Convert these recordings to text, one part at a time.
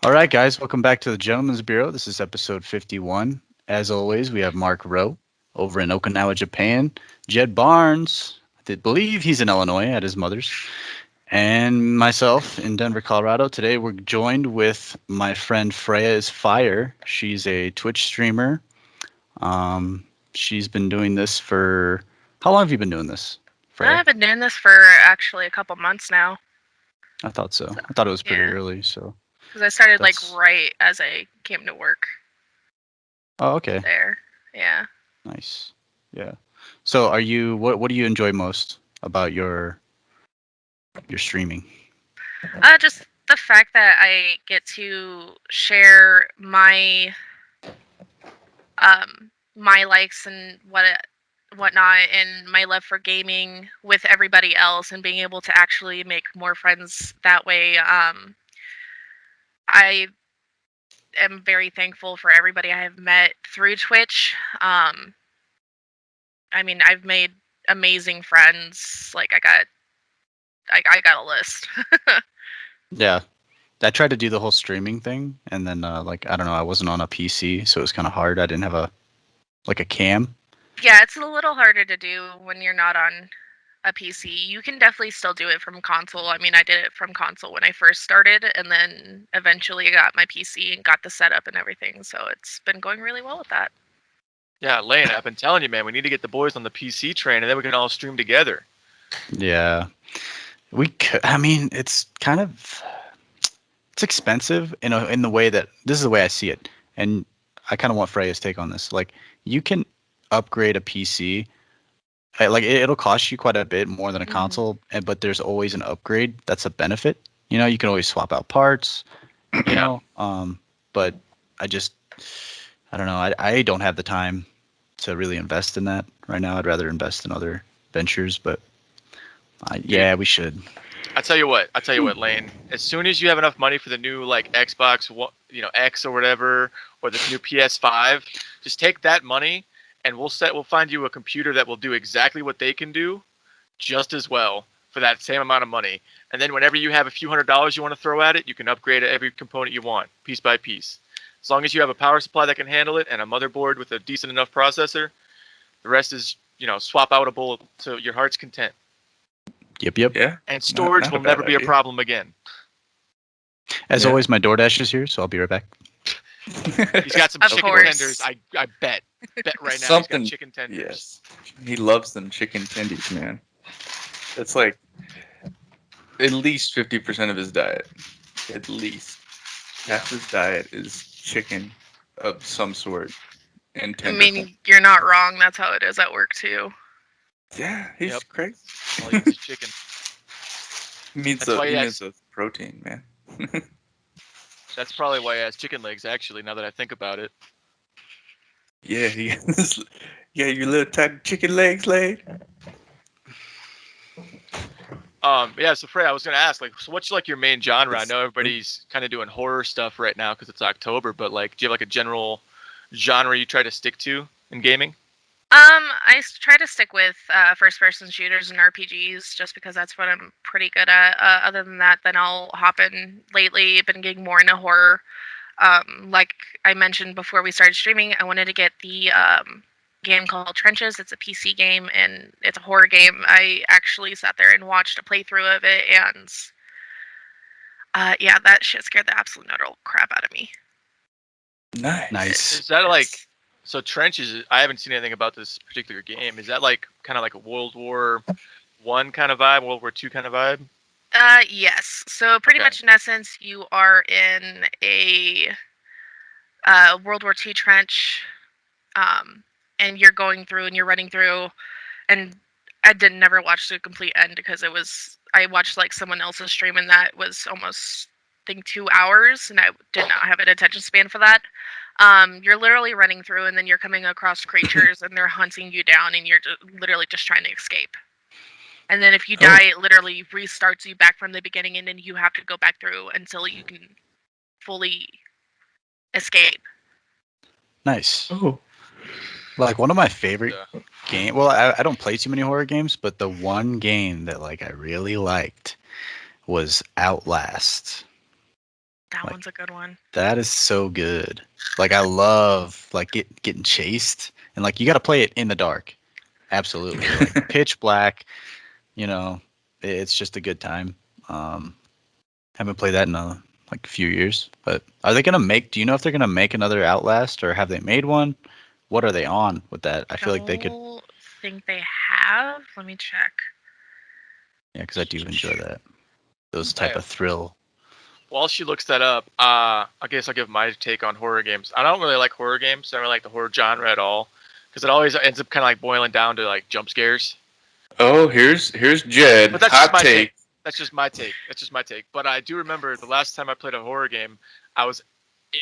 All right, guys, welcome back to the Gentleman's Bureau. This is episode 51. As always, we have Mark Rowe over in Okinawa, Japan. Jed Barnes, I believe he's in Illinois at his mother's. And myself in Denver, Colorado. Today we're joined with my friend FreyjasF1re. She's a Twitch streamer. She's been doing this for... How long have you been doing this, Freya? I've been doing this for actually a couple months now. I thought so. I thought it was pretty early, so... Because I started like right as I came to work. Oh, okay. There, yeah. Nice. Yeah. So, are you? What do you enjoy most about your streaming? Just the fact that I get to share my my likes and whatnot, and my love for gaming with everybody else, and being able to actually make more friends that way. I am very thankful for everybody I have met through Twitch. I mean, I've made amazing friends. Like I got a list. Yeah, I tried to do the whole streaming thing, and then like I don't know, I wasn't on a PC, so it was kind of hard. I didn't have a cam. Yeah, it's a little harder to do when you're not on a PC. You can definitely still do it from console. I mean, I did it from console when I first started, and then eventually I got my PC and got the setup and everything. So it's been going really well with that. Yeah, Lane, I've been telling you, man, we need to get the boys on the PC train, and then we can all stream together. Yeah, we could. I mean, it's kind of expensive in the way that this is the way I see it, and I kind of want Freya's take on this. Like, you can upgrade a PC. Like it'll cost you quite a bit more than a console, but there's always an upgrade that's a benefit. You know, you can always swap out parts. You know, but I don't know. I don't have the time to really invest in that right now. I'd rather invest in other ventures, but yeah, we should. I tell you what, Lane. As soon as you have enough money for the new like Xbox, X or whatever, or this new PS5, just take that money and we'll find you a computer that will do exactly what they can do, just as well for that same amount of money. And then whenever you have a few $100s you want to throw at it, you can upgrade every component you want, piece by piece. As long as you have a power supply that can handle it and a motherboard with a decent enough processor, the rest is swap outable to your heart's content. Yep. Yeah. And storage will never be a problem again. As always, my DoorDash is here, so I'll be right back. He's got some chicken tenders. I bet right now he's got chicken tenders. Yes, he loves them chicken tenders, man. That's like at least 50% of his diet. At least half his diet is chicken of some sort. And I mean, you're not wrong. That's how it is at work too. Yeah, he's crazy. All he eats is chicken. He needs a protein, man. That's probably why he has chicken legs, actually, now that I think about it. Yeah, he has. Yeah, your little tiny chicken legs, Lane. Yeah, so Frey, I was going to ask, so what's like your main genre? I know everybody's kind of doing horror stuff right now because it's October, but like, do you have like a general genre you try to stick to in gaming? I try to stick with first-person shooters and RPGs just because that's what I'm pretty good at. Other than that, then I'll hop in. Lately, been getting more into horror. Like I mentioned before we started streaming, I wanted to get the game called Trenches. It's a PC game, and it's a horror game. I actually sat there and watched a playthrough of it, and yeah, that shit scared the absolute crap out of me. Nice. Is that like... So Trenches, I haven't seen anything about this particular game. Is that like kind of like a World War I kind of vibe, World War II kind of vibe? Yes. So pretty much in essence, you are in a World War II trench, and you're going through and you're running through, and I never watch the complete end because I watched like someone else's stream and that was almost I think 2 hours, and I did not have an attention span for that. You're literally running through, and then you're coming across creatures, and they're hunting you down, and you're literally just trying to escape. And then if you die, it literally restarts you back from the beginning, and then you have to go back through until you can fully escape. Nice. Oh. Like one of my favorite games. Well, I don't play too many horror games, but the one game that like I really liked was Outlast. That Like, one's a good one. that is so good. Like I love like getting chased and like you got to play it in the dark. Absolutely. Like pitch black, you know, it's just a good time. Haven't played that in like a few years, but are they going to make, do you know if they're going to make another Outlast or have they made one? What are they on with that? I feel like they could, Don't think they have. Let me check. yeah, because I do enjoy that. Those I- type of thrill. While she looks that up, I guess I'll give my take on horror games. I don't really like horror games. I don't really like the horror genre at all because it always ends up kind of like boiling down to like jump scares. Oh, here's Jed. But that's just Hot my take. take. That's just my take. That's just my take. But I do remember the last time I played a horror game, I was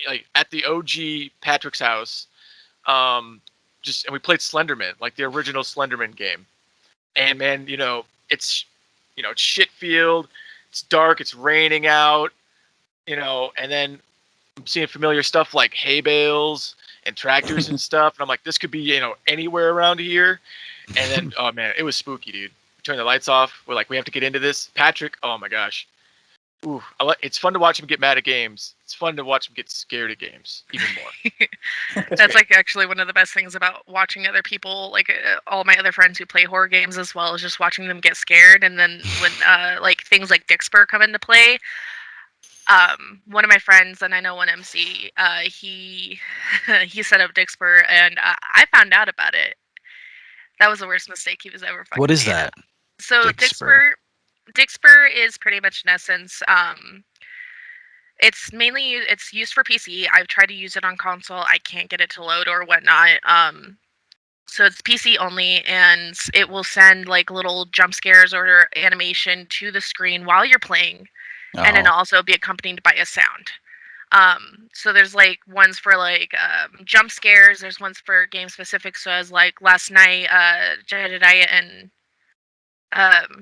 like at the OG Patrick's house, and we played Slenderman, like the original Slenderman game. And man, it's it's shit field, it's dark, it's raining out, and then I'm seeing familiar stuff like hay bales and tractors and stuff, and I'm like, this could be anywhere around here. And then oh man, it was spooky, dude. Turn the lights off. We're like, we have to get into this. Patrick, oh my gosh. Ooh, it's fun to watch him get mad at games. It's fun to watch him get scared at games even more. That's like actually one of the best things about watching other people, like all my other friends who play horror games as well, is just watching them get scared. And then when like things like Dixper come into play, one of my friends, and I know one MC, he he set up Dixper, and I found out about it. That was the worst mistake he was ever fucking What is made. that? So Dixper. Dixper is pretty much in essence, it's used for PC. I've tried to use it on console. I can't get it to load or whatnot. So it's PC only, and it will send like little jump scares or animation to the screen while you're playing, and then Oh, also be accompanied by a sound. So there's like ones for like jump scares. There's ones for game specific. So as like last night, Jedediah and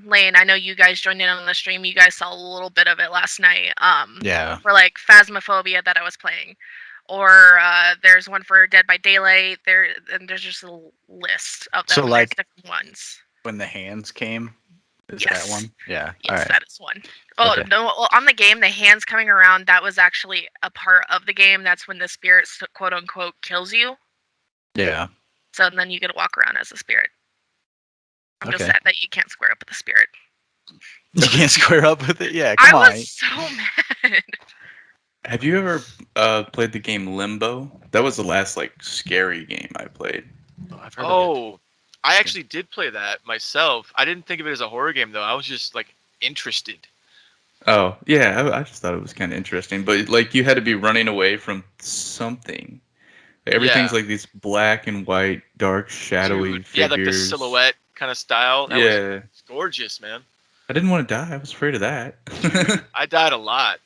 Lane, I know you guys joined in on the stream. You guys saw a little bit of it last night. yeah. For like Phasmophobia that I was playing, or there's one for Dead by Daylight. And there's just a list of them. So, and like, there's different ones. When the hands came, is Yes. that one? Yeah. Yes, All right. that is one. Oh Okay. no! Well, on the game, the hands coming around, that was actually a part of the game. That's when the spirit, quote unquote, kills you. Yeah. So then you get to walk around as a spirit. I'm just Okay. sad that you can't square up with the spirit. You can't square up with it. Yeah. I Come on. was so mad. Have you ever played the game Limbo? That was the last like scary game I played. Oh, I've heard of Oh, I actually did play that myself. I didn't think of it as a horror game though. I was just like interested. Oh yeah, I just thought it was kind of interesting. But like you had to be running away from something. Everything's Yeah. like these black and white, dark, shadowy Dude, figures. yeah, like the silhouette kind of style. That Yeah, was gorgeous, man. I didn't want to die. I was afraid of that. I died a lot.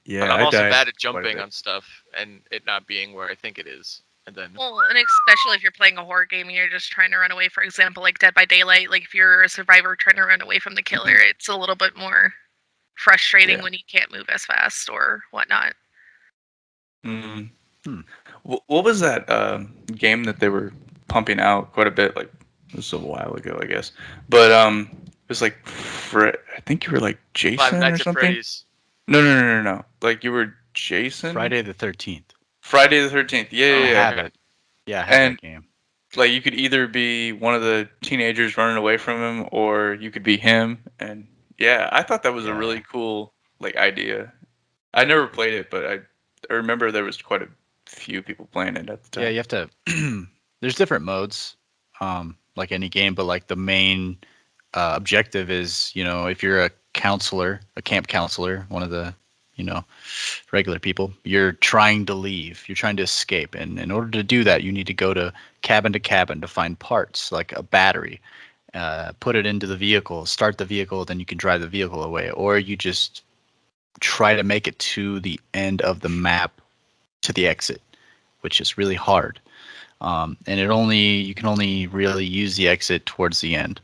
Yeah, But I'm I also died bad at quite a jumping bit. on stuff and it not being where I think it is. And then Well, and especially if you're playing a horror game and you're just trying to run away, for example, like Dead by Daylight, like if you're a survivor trying to run away from the killer, it's a little bit more frustrating Yeah. when you can't move as fast or whatnot. Mm. Hmm. What was that game that they were pumping out quite a bit? Like this was a while ago, I guess. But it was like I think you were like Five Jason or Nights at something. Freddy's. No. Like you were Jason. Friday the 13th. Friday the 13th. Yeah, Oh, I yeah, yeah. have it. Yeah, I have And- that game. Like you could either be one of the teenagers running away from him, or you could be him. And yeah, I thought that was a Yeah. really cool like idea. I never played it, but I remember there was quite a few people playing it at the time. Yeah, you have to. There's different modes, like any game, but like the main objective is, if you're a counselor, a camp counselor, one of the, regular people, you're trying to leave, you're trying to escape, and in order to do that, you need to go to cabin to find parts, like a battery, put it into the vehicle, start the vehicle, then you can drive the vehicle away, or you just try to make it to the end of the map, to the exit, which is really hard. And you can only really use the exit towards the end.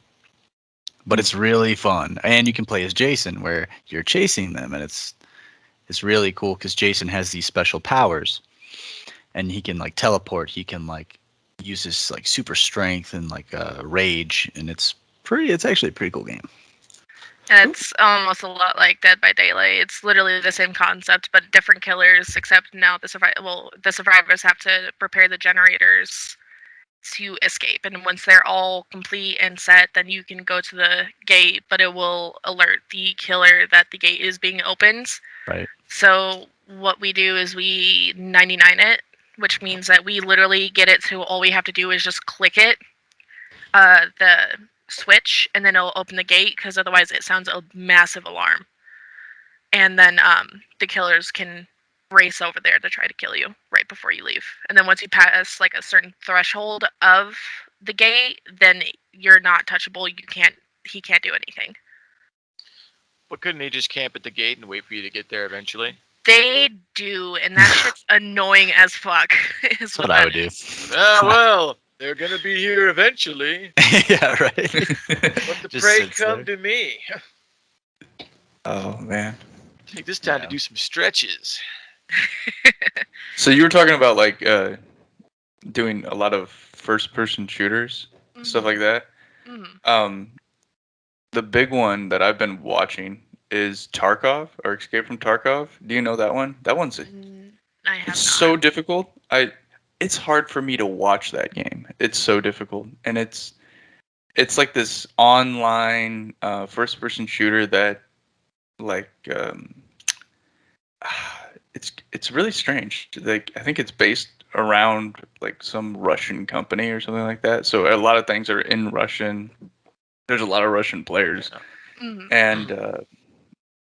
But it's really fun, and you can play as Jason, where you're chasing them, and it's really cool because Jason has these special powers, and he can like teleport. He can like use his like super strength and like rage, and it's actually a pretty cool game. And it's almost a lot like Dead by Daylight. It's literally the same concept, but different killers. Except now the survivors have to prepare the generators to escape. And once they're all complete and set, then you can go to the gate, but it will alert the killer that the gate is being opened. Right. So what we do is we 99 it, which means that we literally get it to all we have to do is just click it, the switch, and then it'll open the gate, because otherwise it sounds a massive alarm. And then the killers can race over there to try to kill you right before you leave. And then once you pass like a certain threshold of the gate, then you're not touchable. He can't do anything. But couldn't he just camp at the gate and wait for you to get there eventually? They do, and that shit's annoying as fuck. That's what I would do. Well, they're gonna be here eventually. Yeah, right. Let the Just prey sits come there. to me. Oh man. Take this time to Yeah. do some stretches. So you were talking about like doing a lot of first-person shooters, stuff like that. Mhm. The big one that I've been watching is Tarkov or Escape from Tarkov. Do you know that one? That one's I have it's not. so difficult. It's hard for me to watch that game. It's so difficult, and it's like this online first-person shooter that like it's really strange. Like I think it's based around like some Russian company or something like that. So a lot of things are in Russian. There's a lot of Russian players, Mhm. and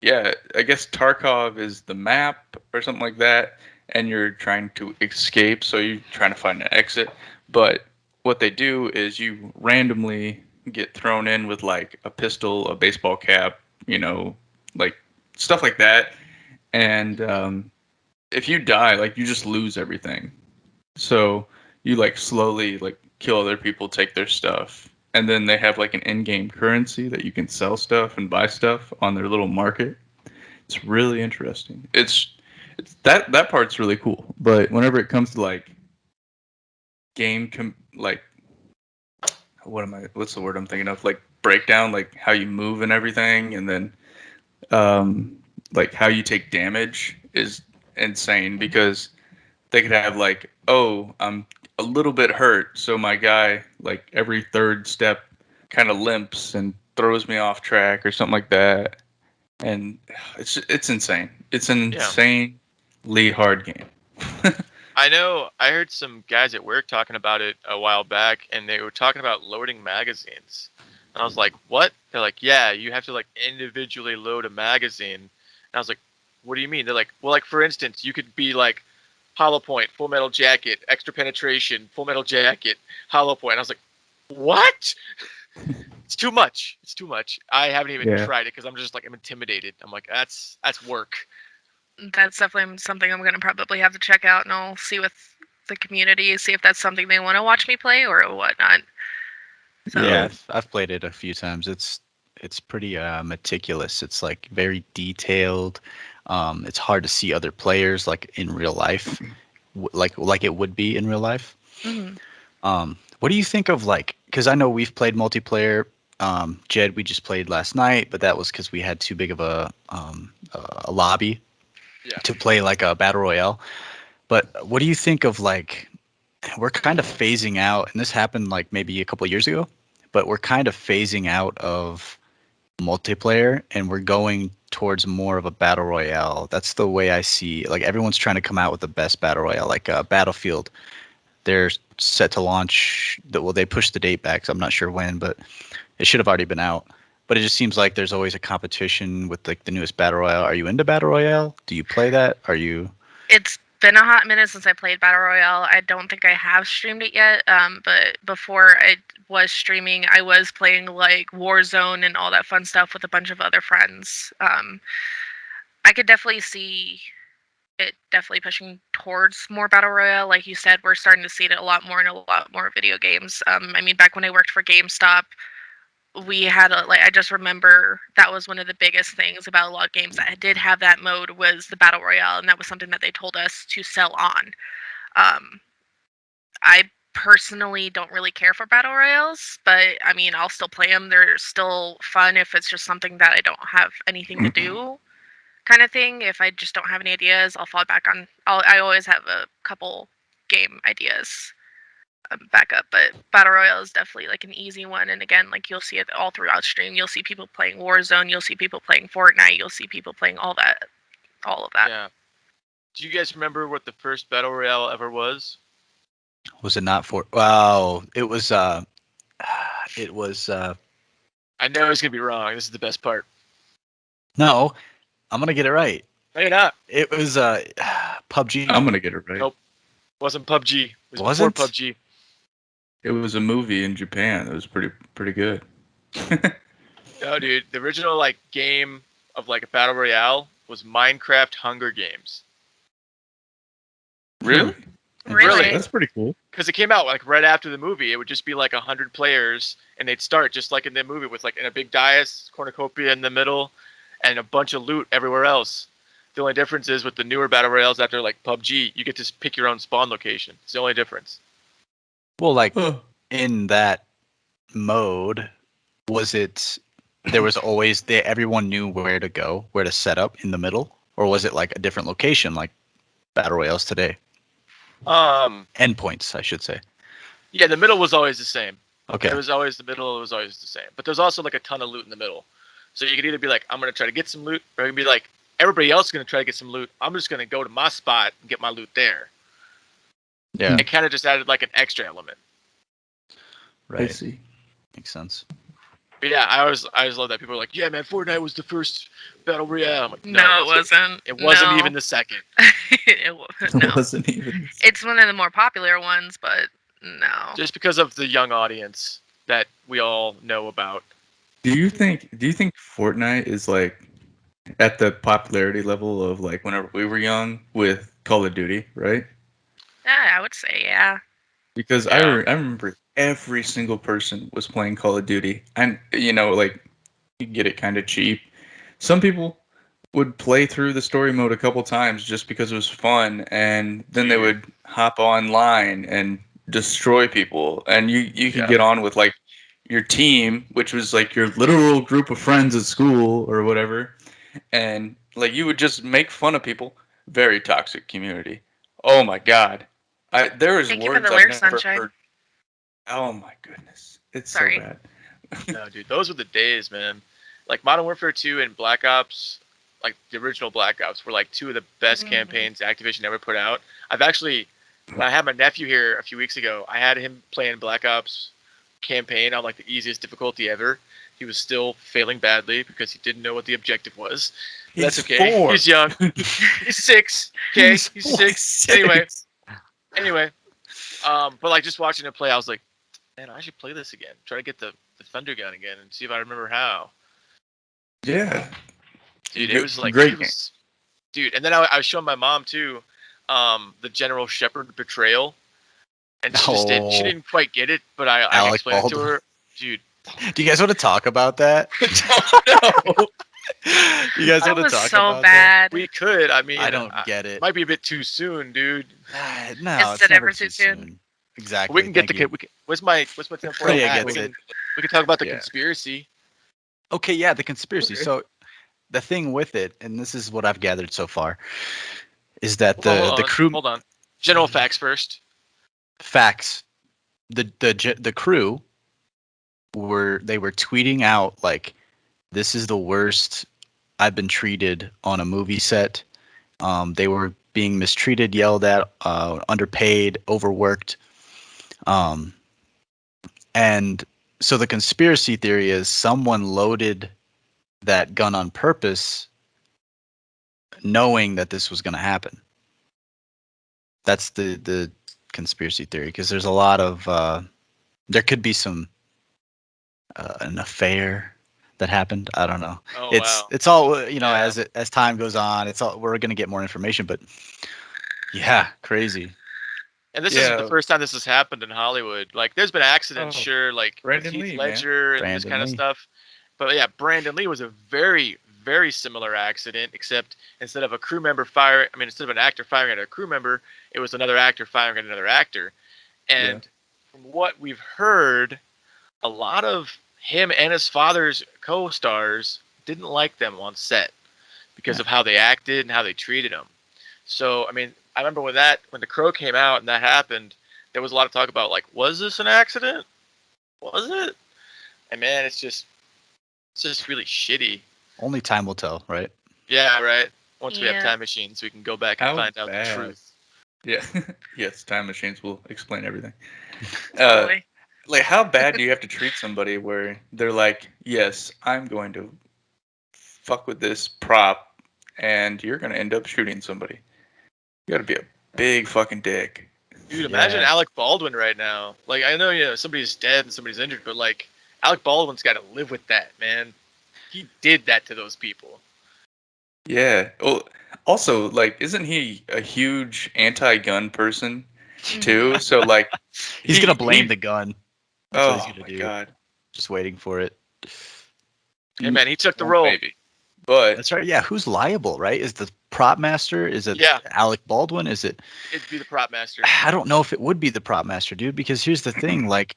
yeah, I guess Tarkov is the map or something like that, and you're trying to escape. So you're trying to find an exit, but what they do is you randomly get thrown in with like a pistol, a baseball cap, like stuff like that, and if you die, like you just lose everything. So you like slowly like kill other people, take their stuff, and then they have like an in-game currency that you can sell stuff and buy stuff on their little market. It's really interesting. It's that part's really cool. But whenever it comes to like like what's the word I'm thinking of? Like breakdown, like how you move and everything, and then um like how you take damage is insane because they could have like, oh, I'm a little bit hurt, so my guy like every third step kind of limps and throws me off track or something like that, and it's insane. It's an Yeah. insanely hard game. I know. I heard some guys at work talking about it a while back, and they were talking about loading magazines. And I was like, "What?" They're like, "Yeah, you have to like individually load a magazine." And I was like, "What do you mean?" They're like, "Well, like for instance, you could be like hollow point, full metal jacket, extra penetration, full metal jacket, hollow point." And I was like, "What?" It's too much. It's too much. I haven't even Yeah. tried it because I'm just like I'm intimidated. I'm like, that's work. That's definitely something I'm gonna probably have to check out, and I'll see with the community, see if that's something they want to watch me play or whatnot. So, Yeah, I've played it a few times. It's pretty meticulous. It's like very detailed. It's hard to see other players like in real life, like it would be in real life. mhm. What do you think of like? Because I know we've played multiplayer. Jed, we just played last night, but that was because we had too big of a lobby Yeah. to play like a battle royale. But what do you think of like? We're kind of phasing out, and this happened like maybe a couple of years ago, but we're kind of phasing out of multiplayer and we're going towards more of a battle royale. That's the way I see. Like everyone's trying to come out with the best battle royale, like Battlefield. They're set to launch. Well, they pushed the date back, so I'm not sure when, but it should have already been out. But it just seems like there's always a competition with like the newest battle royale. Are you into battle royale? Do you play that? Are you? It's been a hot minute since I played Battle Royale. I don't think I have streamed it yet. But before I was streaming, I was playing like Warzone and all that fun stuff with a bunch of other friends. I could definitely see it definitely pushing towards more battle royale. Like you said, we're starting to see it a lot more in a lot more video games. I mean, back when I worked for GameStop, we had like I just remember that was one of the biggest things about a lot of games that did have that mode was the battle royale, and that was something that they told us to sell on. Um, I personally don't really care for battle royales, but I mean, I'll still play them. They're still fun if it's just something that I don't have anything to do, kind of thing. If I just don't have any ideas, I'll fall back on. I always have a couple game ideas back up, but battle royale is definitely like an easy one. And again, like you'll see it all throughout stream. You'll see people playing Warzone. You'll see people playing Fortnite. You'll see people playing all of that. Yeah. Do you guys remember what the first battle royale ever was? Was it not for? Wow, it was. It was. I know it's gonna be wrong. This is the best part. No, I'm gonna get it right. No, you're not. It was PUBG. I'm gonna get it right. Nope. It wasn't PUBG. It was Wasn't? before PUBG. It was a movie in Japan. It was pretty good. No, dude. The original like game of like a battle royale was Minecraft Hunger Games. Really? Really? That's pretty cool. Because it came out like right after the movie. It would just be like 100 players, and they'd start just like in the movie with like in a big dais, cornucopia in the middle, and a bunch of loot everywhere else. The only difference is with the newer battle royales after like PUBG, you get to pick your own spawn location. It's the only difference. Well, like Huh. in that mode, was it? There was always there. Everyone knew where to go, where to set up in the middle, or was it like a different location, like battle royales today? Endpoints, I should say. Yeah, the middle was always the same. Okay. It was always the middle. It was always the same. But there's also like a ton of loot in the middle. So you could either be like, I'm gonna try to get some loot, or you can be like, everybody else is gonna try to get some loot. I'm just gonna go to my spot and get my loot there. Yeah. It kind of just added like an extra element. I Right. see. Makes sense. But yeah, I always love that. People are like, yeah, man, Fortnite was the first battle royale. I'm like, No, it wasn't. It wasn't No. even the second. No. It wasn't even. It's one of the more popular ones, but no. Just because of the young audience that we all know about. Do you think Fortnite is like at the popularity level of like whenever we were young with Call of Duty, right? Yeah, I would say yeah. Because Yeah. I remember every single person was playing Call of Duty, and like you get it kind of cheap. Some people would play through the story mode a couple times just because it was fun, and then they would hop online and destroy people, and you could Yeah. get on with like your team, which was like your literal group of friends at school or whatever, and like you would just make fun of people. Very toxic community. Oh my god. There is Thank you for words the I've lyrics, never Sunshine. heard. Oh my goodness. It's Sorry. so bad. No, dude, those were the days, man. Like Modern Warfare 2 and Black Ops, like the original Black Ops, were like two of the best Mhm. campaigns Activision ever put out. I've actually, when I had my nephew here a few weeks ago, I had him playing Black Ops campaign on like the easiest difficulty ever. He was still failing badly because he didn't know what the objective was. But that's He's okay. 4. He's young. He's 6. Okay, he's 6. Anyway, but like just watching him play, I was like, man, I should play this again. Try to get the Thunder Gun again and see if I remember how. Yeah. Dude, it was like Great it was, dude. And then I was showing my mom too, the General Shepard betrayal, and she just Oh. she didn't quite get it, but I Alec explained it to Baldwin. her, dude. Do you guys want to talk about that? No, You guys That want to was talk so about bad. we could. I mean, that? I don't get it. Might be a bit too soon, dude. No, Is it's it never ever too too soon? soon. Exactly. We can get thank the. you. We can, what's my tinfoil Freya hat? gets We it. can talk about the Yeah. conspiracy. Okay, yeah, the conspiracy. Okay. So the thing with it, and this is what I've gathered so far, is that Hold the on, crew Hold on. General facts first. facts, the crew were tweeting out like, this is the worst I've been treated on a movie set. They were being mistreated, yelled at, underpaid, overworked. And so the conspiracy theory is someone loaded that gun on purpose, knowing that this was going to happen. That's the conspiracy theory, because there's a lot of there could be some an affair that happened. I don't know. Oh it's wow. it's all Yeah. as time goes on. It's all, we're going to get more information, but yeah, crazy. And this isn't the Yeah. first time this has happened in Hollywood. Like, there's been accidents, Oh, sure, like with Brandon Heath Lee, man. Ledger and this Brandon kind of Lee. stuff. But yeah, Brandon Lee was a very, very similar accident, except instead of instead of an actor firing at a crew member, it was another actor firing at another actor. And from what we've heard, a lot of him and his father's co-stars didn't like them on set because of how they acted and how they treated him. So, I mean, I remember when The Crow came out and that happened, there was a lot of talk about, like, was this an accident? Was it? And man, it's just really shitty. Only time will tell, right? Yeah, right. Once we have Yeah. time machines, we can go back and How find out the bad? truth. Yeah. Yes, time machines will explain everything. Totally. Like, how bad do you have to treat somebody where they're like, yes, I'm going to fuck with this prop, and you're going to end up shooting somebody. You got to be a big fucking dick. Dude, imagine Yeah. Alec Baldwin right now. Like, I know, somebody's dead and somebody's injured, but, like, Alec Baldwin's got to live with that, man. He did that to those people. Yeah. Well, also, like, isn't he a huge anti-gun person too? So, like, He's gonna blame the gun. That's what Oh he's gonna my do. god. Just waiting for it. Hey, man, he took the Well, role. maybe. But That's right. Yeah, who's liable, right? Is the prop master? Is it Yeah. Alec Baldwin? Is it? It'd be the prop master. I don't know if it would be the prop master, dude. Because here's the thing, like,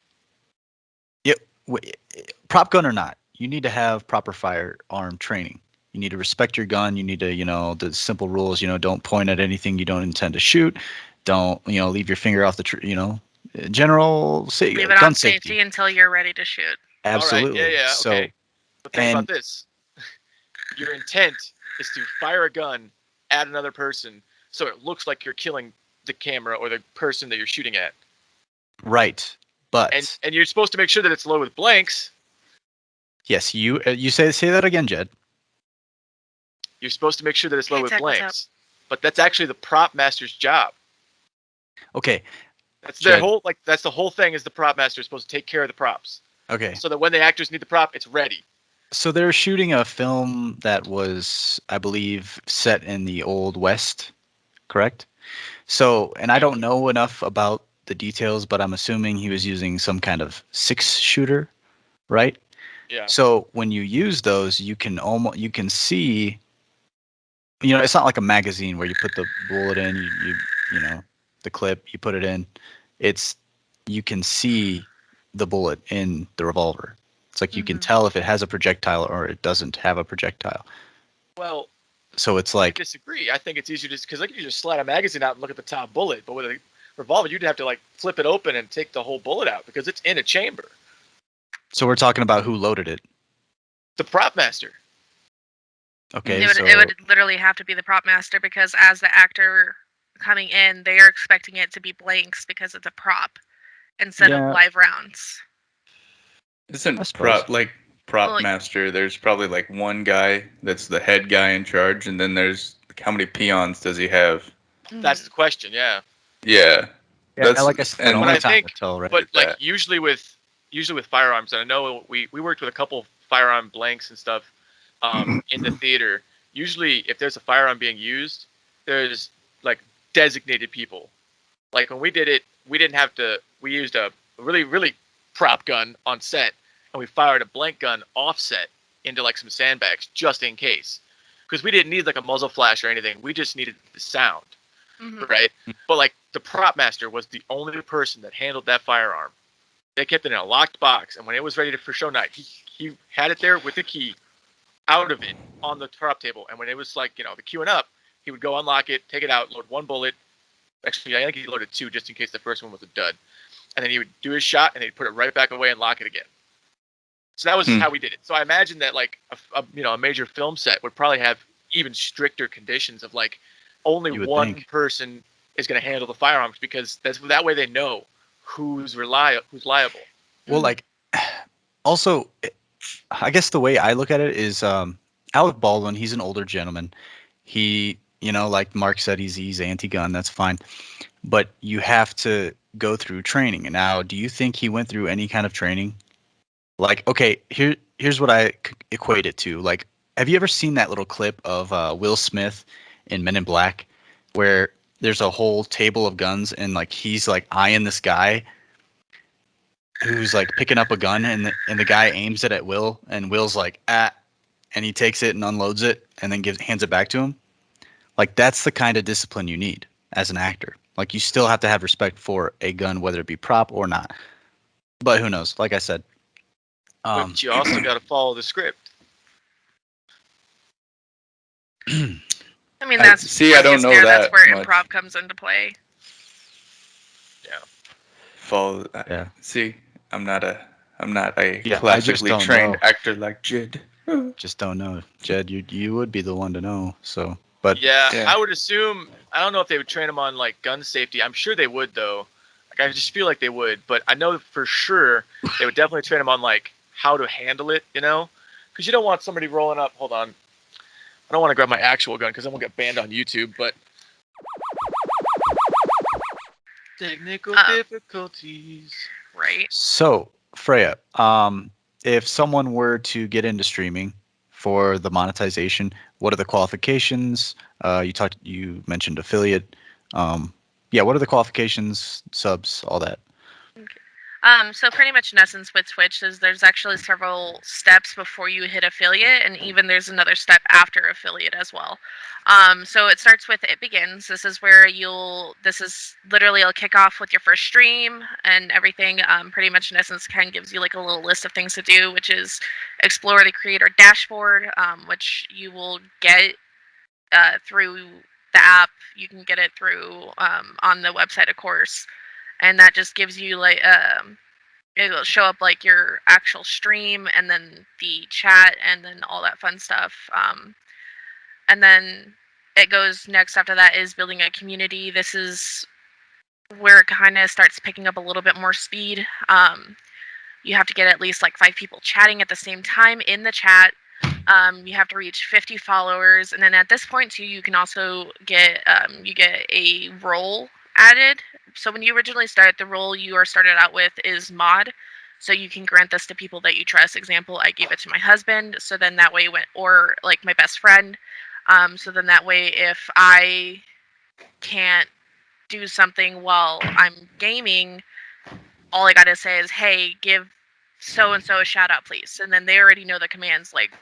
prop gun or not, you need to have proper firearm training. You need to respect your gun. You need to, the simple rules. Don't point at anything you don't intend to shoot. Don't, leave your finger off the, general Leave it gun on safety until you're ready to shoot. Absolutely. All right. Yeah. So, Okay. But think and- about this. Your intent is to fire a gun at another person so it looks like you're killing the camera or the person that you're shooting at. right, but And you're supposed to make sure that it's loaded with blanks. yes, you say that again, Jed. You're supposed to make sure that it's Hey, loaded with Tech, what's blanks. But that's actually the prop master's job. Okay. That's Jed. that's the whole thing is the prop master is supposed to take care of the props. Okay. So that when the actors need the prop, it's ready. So they're shooting a film that was, I believe, set in the Old West, correct? So, and I don't know enough about the details, but I'm assuming he was using some kind of 6-shooter, right? Yeah. So when you use those, you can see, it's not like a magazine where you put the bullet in, the clip, you put it in. You can see the bullet in the revolver. It's like you can tell if it has a projectile or it doesn't have a projectile. Well, So it's I like, disagree. I think it's easier because you just slide a magazine out and look at the top bullet. But with a revolver, you'd have to like flip it open and take the whole bullet out because it's in a chamber. so we're talking about who loaded it. The prop master. Okay, It would literally have to be the prop master because as the actor coming in, they are expecting it to be blanks because it's a prop instead Yeah. of live rounds. isn't I suppose. prop Well, master, there's probably like one guy that's the head guy in charge, and then there's how many peons does he have? That's the question. Yeah. Yeah. Yeah, like I said, and only I time think- will tell, right? But like that. usually with firearms, and I know we worked with a couple firearm blanks and stuff in the theater. Usually, if there's a firearm being used, there's like designated people. Like when we did it, we didn't have to. We used a really prop gun on set, and we fired a blank gun offset into like some sandbags just in case, because we didn't need like a muzzle flash or anything. We just needed the sound, right? But like the prop master was the only person that handled that firearm. They kept it in a locked box, and when it was ready for show night, he had it there with the key out of it on the prop table. And when it was like, the queuing up, he would go unlock it, take it out, load one bullet. Actually, I think he loaded 2 just in case the first one was a dud. And then he would do his shot, and he'd put it right back away and lock it again. So that was how we did it. So I imagine that like a major film set would probably have even stricter conditions of like only You would one think. person is going to handle the firearms because that way they know who's liable. Well, like, also, I guess the way I look at it is Alec Baldwin, he's an older gentleman. He, like Mark said, he's anti-gun. That's fine. But you have to go through training. And now, do you think he went through any kind of training? Like, okay, here's what I equate it to. Like, have you ever seen that little clip of Will Smith in Men in Black where there's a whole table of guns and like he's like eyeing this guy who's like picking up a gun and the guy aims it at Will and Will's like, and he takes it and unloads it and then hands it back to him? Like, that's the kind of discipline you need as an actor. Like you still have to have respect for a gun, whether it be prop or not. But who knows? Like I said, But you also got to follow the script. I mean, that's see. I don't know that That's where much. improv comes into play. Yeah. Follow. Yeah. See, I'm not a Yeah, I just classically don't trained know. actor like Jid. just don't know, Jed. You would be the one to know. So, but Yeah, Yeah. I would assume. I don't know if they would train him on like gun safety. I'm sure they would though. Like I just feel like they would, but I know for sure they would definitely train him on like how to handle it. You know, because you don't want somebody rolling up. Hold on, I don't want to grab my actual gun because then we'll get banned on YouTube. But technical difficulties. Right. So, Freya, if someone were to get into streaming for the monetization, what are the qualifications? You mentioned affiliate. Yeah, what are the qualifications, subs, all that? So pretty much in essence with Twitch is there's actually several steps before you hit affiliate, and even there's another step after affiliate as well. So it starts with it begins. This is where this is literally a kick off with your first stream and everything. Pretty much in essence kind of gives you like a little list of things to do, which is explore the creator dashboard, which you will get through the app. You can get it through on the website, of course, and that just gives you like it'll show up like your actual stream and then the chat and then all that fun stuff. And then it goes next after that is building a community. This is where it kind of starts picking up a little bit more speed. You have to get at least like 5 people chatting at the same time in the chat. You have to reach 50 followers, and then at this point too, you can also get a role added. So when you originally start, the role you are started out with is mod. So you can grant this to people that you trust. Example, I gave it to my husband. So then that way, or like my best friend. So then that way, if I can't do something while I'm gaming, all I gotta say is, "Hey, give so and so a shout out, please," and then they already know the commands. Like,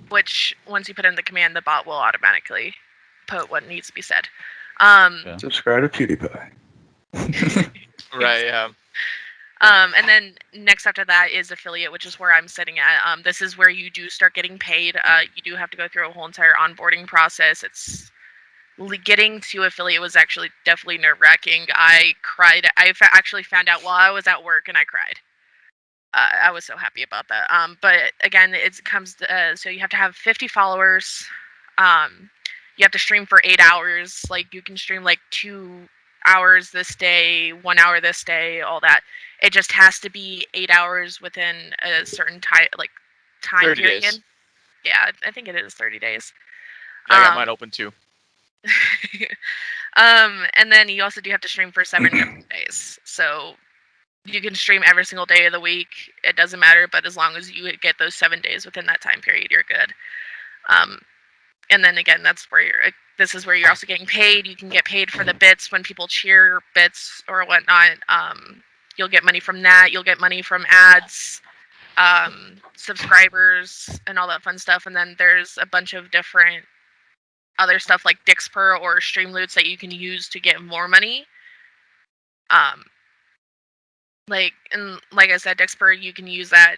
which once you put in the command, the bot will automatically put what needs to be said. Subscribe to PewDiePie. Right. Yeah. And then next after that is affiliate, which is where I'm sitting at. This is where you do start getting paid. You do have to go through a whole entire onboarding process. It's getting to affiliate was actually definitely nerve-wracking. I cried. Actually found out while I was at work and I cried. I was so happy about that. But again, it comes so you have to have 50 followers. You have to stream for 8 hours. Like you can stream like 2 hours this day, 1 hour this day, all that. It just has to be 8 hours within a certain time 30 period. days. Yeah, I think it is 30 days. Yeah, I got mine open too. And then you also do have to stream for 7 different days. So you can stream every single day of the week. It doesn't matter, but as long as you get those 7 days within that time period, you're good. And then again, this is where you're also getting paid. You can get paid for the bits when people cheer bits or whatnot. You'll get money from that. You'll get money from ads, subscribers, and all that fun stuff. And then there's a bunch of different other stuff like Dixper or Streamloots that you can use to get more money. Like I said, Dixper, you can use that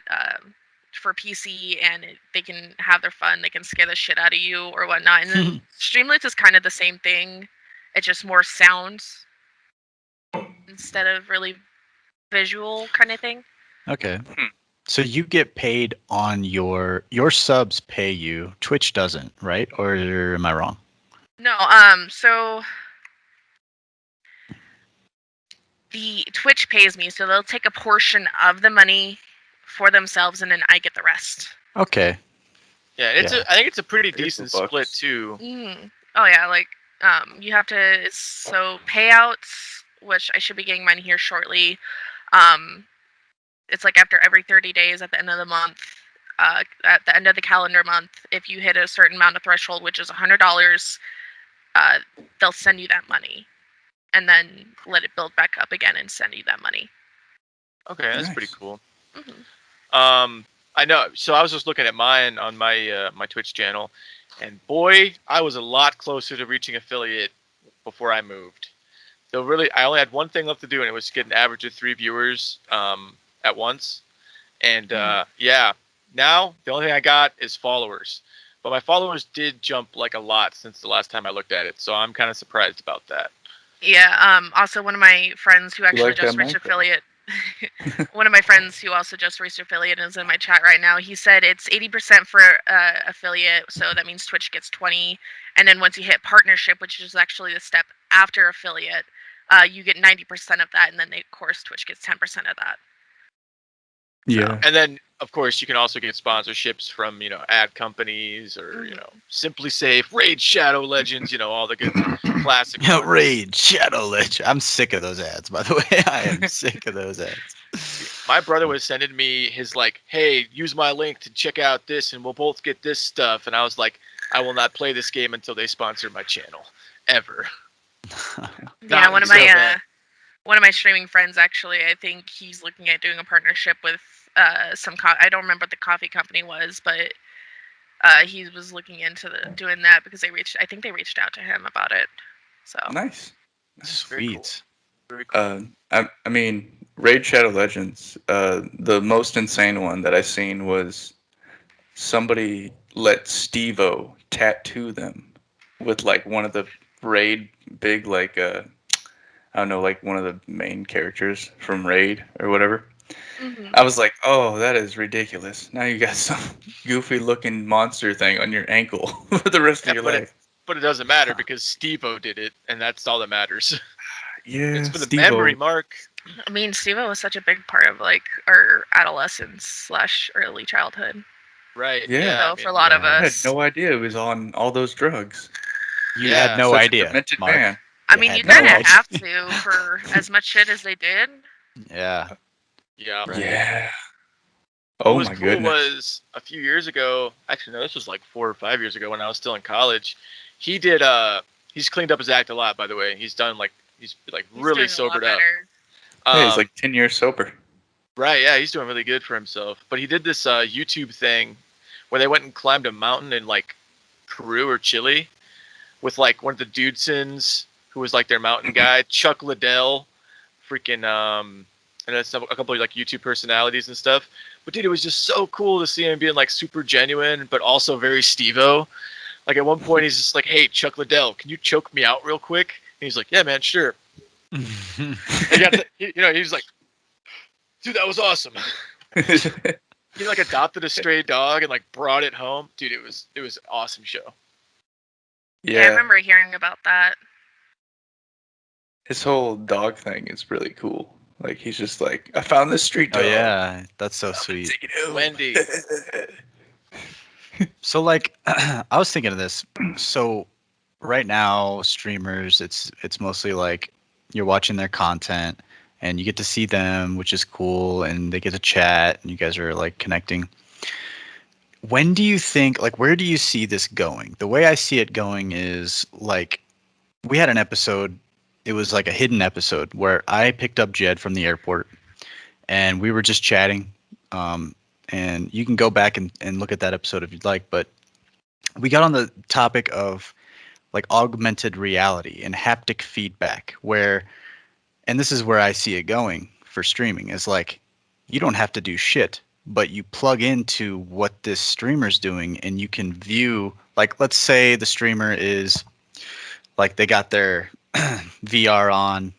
for PC, and they can have their fun. They can scare the shit out of you or whatnot. And then Streamloots is kind of the same thing. It's just more sounds instead of really visual kind of thing. Okay. So you get paid on your subs pay you. Twitch doesn't, right? Or am I wrong? No, so the Twitch pays me, so they'll take a portion of the money for themselves, and then I get the rest. Okay. Yeah, I think it's a pretty decent $30. split too. Oh yeah, like you have to payouts, which I should be getting mine here shortly. It's like after every 30 days at the end of the month. At the end of the calendar month, if you hit a certain amount of threshold, which is $100, they'll send you that money, and then let it build back up again and send you that money. Okay, that's pretty cool. Mm-hmm. I know. So I was just looking at mine on my my Twitch channel, and boy, I was a lot closer to reaching affiliate before I moved. So really, I only had one thing left to do, and it was to get an average of 3 viewers at once. And yeah, now the only thing I got is followers. But my followers did jump like a lot since the last time I looked at it, so I'm kind of surprised about that. Yeah. Also, one of my friends who actually like just that reached mic, though? affiliate. One of my friends who also just reached affiliate is in my chat right now. He said it's 80% for affiliate, so that means Twitch gets 20, and then once you hit partnership, which is actually the step after affiliate, you get 90% of that, and then of course Twitch gets 10% of that. Yeah. And then, of course, you can also get sponsorships from, ad companies or, Mhm. Simply Safe, Raid Shadow Legends, all the good classic ones. Raid Shadow Lich. I'm sick of those ads, by the way. I am sick of those ads. My brother was sending me his hey, use my link to check out this and we'll both get this stuff. And I was like, I will not play this game until they sponsor my channel. Ever. Yeah, God, one of so my bad. one of my streaming friends actually, I think he's looking at doing a partnership with I don't remember what the coffee company was, but he was looking into doing that because I think they reached out to him about it. So Nice. Very cool. Sweet. Very cool. I mean, Raid Shadow Legends. The most insane one that I seen was somebody let Steve-O tattoo them with like one of the Raid big I don't know, like one of the main characters from Raid or whatever. I was like, oh, that is ridiculous. Now you got some goofy looking monster thing on your ankle for the rest of your life. But it doesn't matter because Steve-O did it, and that's all that matters. Yeah, It's for the memory, Mark. I mean, Steve was such a big part of like our adolescence / early childhood. Right. Yeah. So for a lot of I had us, no idea it was on all those drugs. You Yeah. had no Such a idea, demented Mark. man. I mean, you had no kind of idea. have to for as much shit as they did. Yeah. Yeah. Right. Yeah. What Oh was my cool goodness. was a few years ago. Actually, no, this was like 4 or 5 years ago when I was still in college. He did. He's cleaned up his act a lot, by the way. He's done he's He's really doing a lot sobered up. better. Yeah, he's like 10 years sober. Right. Yeah, he's doing really good for himself. But he did this YouTube thing where they went and climbed a mountain in like Peru or Chile with like one of the Dudesons who was like their mountain guy, Chuck Liddell, freaking and then a couple of like YouTube personalities and stuff. But dude, it was just so cool to see him being like super genuine, but also very Steve-O. Like at one point, he's just like, "Hey, Chuck Liddell, can you choke me out real quick?" And he's like, "Yeah, man, sure." He was like, "Dude, that was awesome." He like adopted a stray dog and like brought it home. Dude, it was an awesome show. Yeah, I remember hearing about that. His whole dog thing is really cool. Like he's just like, I found this street Oh dog. yeah, that's so sweet. Take it home. Wendy. So like, I was thinking of this. So right now, streamers, it's mostly like you're watching their content and you get to see them, which is cool, and they get to chat and you guys are like connecting. When do you think, like, where do you see this going? The way I see it going is like, we had an episode, it was like a hidden episode where I picked up Jed from the airport and we were just chatting. And you can go back and look at that episode if you'd like, but we got on the topic of like augmented reality and haptic feedback where, and this is where I see it going for streaming, is like you don't have to do shit, but you plug into what this streamer's doing and you can view, like, let's say the streamer is like they got their VR on,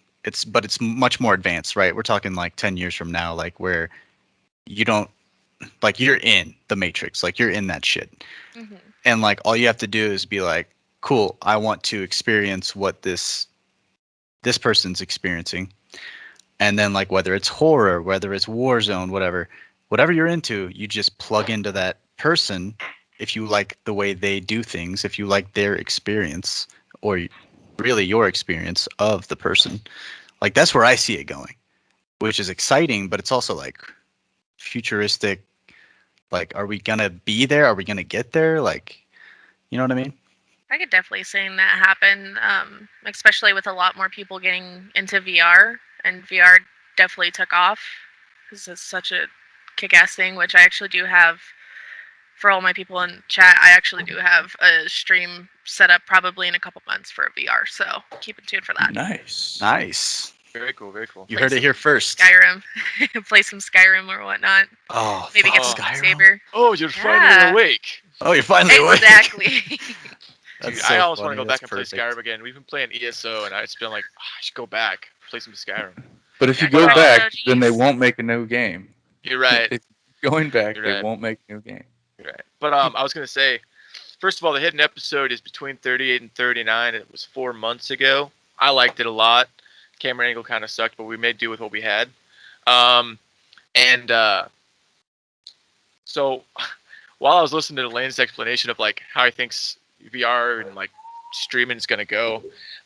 but it's much more advanced, right? We're talking like 10 years from now, like where you don't, like, you're in the matrix, like you're in that shit. And like all you have to do is be like, cool, I want to experience what this person's experiencing. And then like whether it's horror, whether it's Warzone, whatever you're into, you just plug into that person if you like the way they do things, if you like their experience or really your experience of the person. Like that's where I see it going, which is exciting, but it's also like futuristic. Like, are we gonna be there? Are we gonna get there? Like, you know what I mean? I could definitely see that happen, especially with a lot more people getting into VR, and VR definitely took off because it's such a kick-ass thing, which I actually do have for all my people in chat, I actually do have a stream set up probably in a couple months for a VR, so keep in tune for that. Nice. Very cool. Very cool. You Play heard it some here first. Skyrim. Play some Skyrim or whatnot. Oh, Maybe get fuck some Skyrim. Saber. Oh, you're finally Yeah. awake. Oh, you're finally awake. Exactly. That's Dude, so I always want funny. to go That's back and play perfect. Skyrim again. We've been playing ESO, and it's been like, I should go back, play some Skyrim. But if you Yeah, go but, back, then they geez. won't make a new game. You're right. If you're going back, You're they right. won't make a new game. You're right. But I was gonna say, first of all, the hidden episode is between 38 and 39. And it was 4 months ago. I liked it a lot. Camera angle kind of sucked, but we made do with what we had. So while I was listening to Lane's explanation of like how he thinks VR and like streaming is gonna go,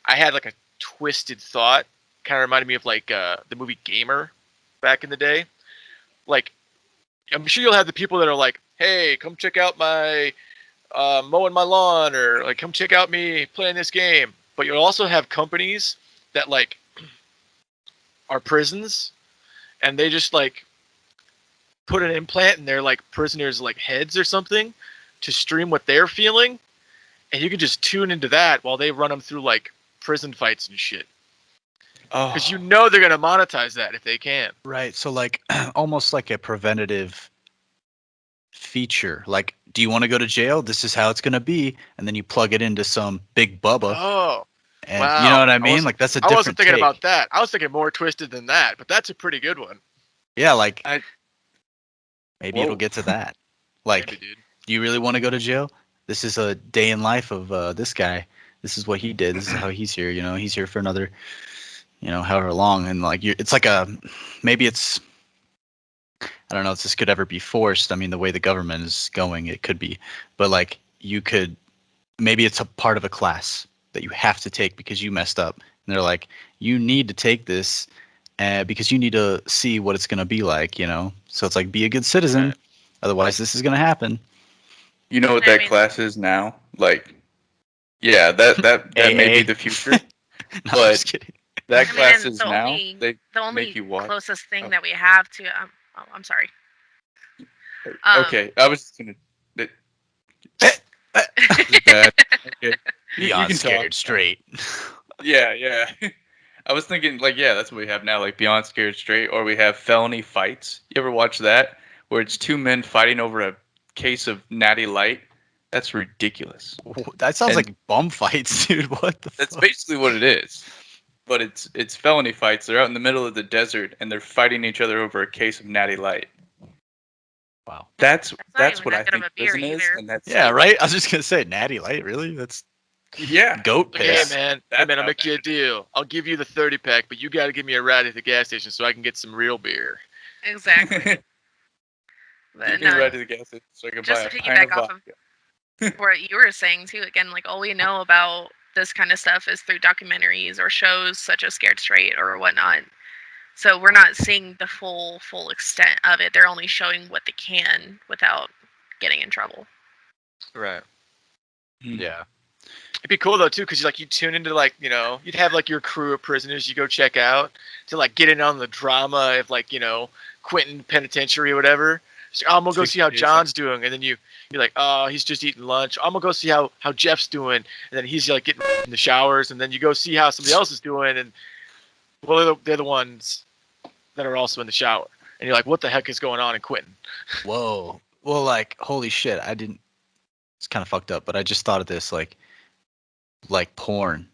I had like a twisted thought. Kind of reminded me of like the movie Gamer back in the day. Like, I'm sure you'll have the people that are like, "Hey, come check out my mowing my lawn," or like, "Come check out me playing this game." But you'll also have companies that like are prisons, and they just like put an implant in their like prisoners' like heads or something to stream what they're feeling, and you can just tune into that while they run them through like prison fights and shit. Because you know they're gonna monetize that if they can. Right. So like almost like a preventative feature. Like, do you want to go to jail? This is how it's gonna be, and then you plug it into some big bubba. Oh, And wow. you know what I mean? wasn't- Like that's a I different wasn't thinking take. about that. I was thinking more twisted than that, but that's a pretty good one. Yeah, like maybe Whoa. it'll get to that. Like, Maybe, dude. do you really want to go to jail? This is a day in life of this guy. This is what he did. This is how he's here. You know, he's here for another, however long. And like, it's like maybe it's, I don't know if this could ever be forced. I mean, the way the government is going, it could be. But like, maybe it's a part of a class that you have to take because you messed up. And they're like, you need to take this because you need to see what it's going to be like, So it's like, be a good citizen. Right. Otherwise, this is going to happen. You know what I that mean- class is now? Like, yeah, that may be AA. the future. No, I'm But- just kidding. That I mean, class and is the now. only- They The only make you watch. closest thing Oh. that we have to I'm sorry. Okay, I was just gonna. That was bad. Okay, you Beyond can scared talk. straight. Yeah. I was thinking, like, yeah, that's what we have now, like Beyond Scared Straight, or we have Felony Fights. You ever watch that? Where it's two men fighting over a case of Natty Light? That's ridiculous. That sounds And- like bum fights, dude. What the That's fuck? basically what it is. But it's felony fights. They're out in the middle of the desert and they're fighting each other over a case of Natty Light. Wow. That's not even what that I good of think a beer prison is, either. and that's Yeah, right? I was just going to say, Natty Light, really? That's yeah. goat Like, piss. hey man, That's I'll how make you a deal. I'll give you the 30 pack, but you got to give me a ride at the gas station so I can get some real beer. Exactly. Give But me a no, ride to the gas station so I can Just buy to a pint of piggyback off of- vodka. what you were saying too, again, like all we know about this kind of stuff is through documentaries or shows such as Scared Straight or whatnot. So we're not seeing the full extent of it. They're only showing what they can without getting in trouble. Right. Yeah. It'd be cool though too, because you tune into like you'd have like your crew of prisoners you go check out to like get in on the drama of like Quentin Penitentiary or whatever. It's like, oh, I'm gonna go see how John's doing, and then you're like, oh, he's just eating lunch. I'm gonna go see how Jeff's doing, and then he's like getting in the showers, and then you go see how somebody else is doing, and well, they're the ones that are also in the shower, and you're like, what the heck is going on in Quentin? Whoa. Well, like, holy shit. It's kind of fucked up, but I just thought of this, like porn.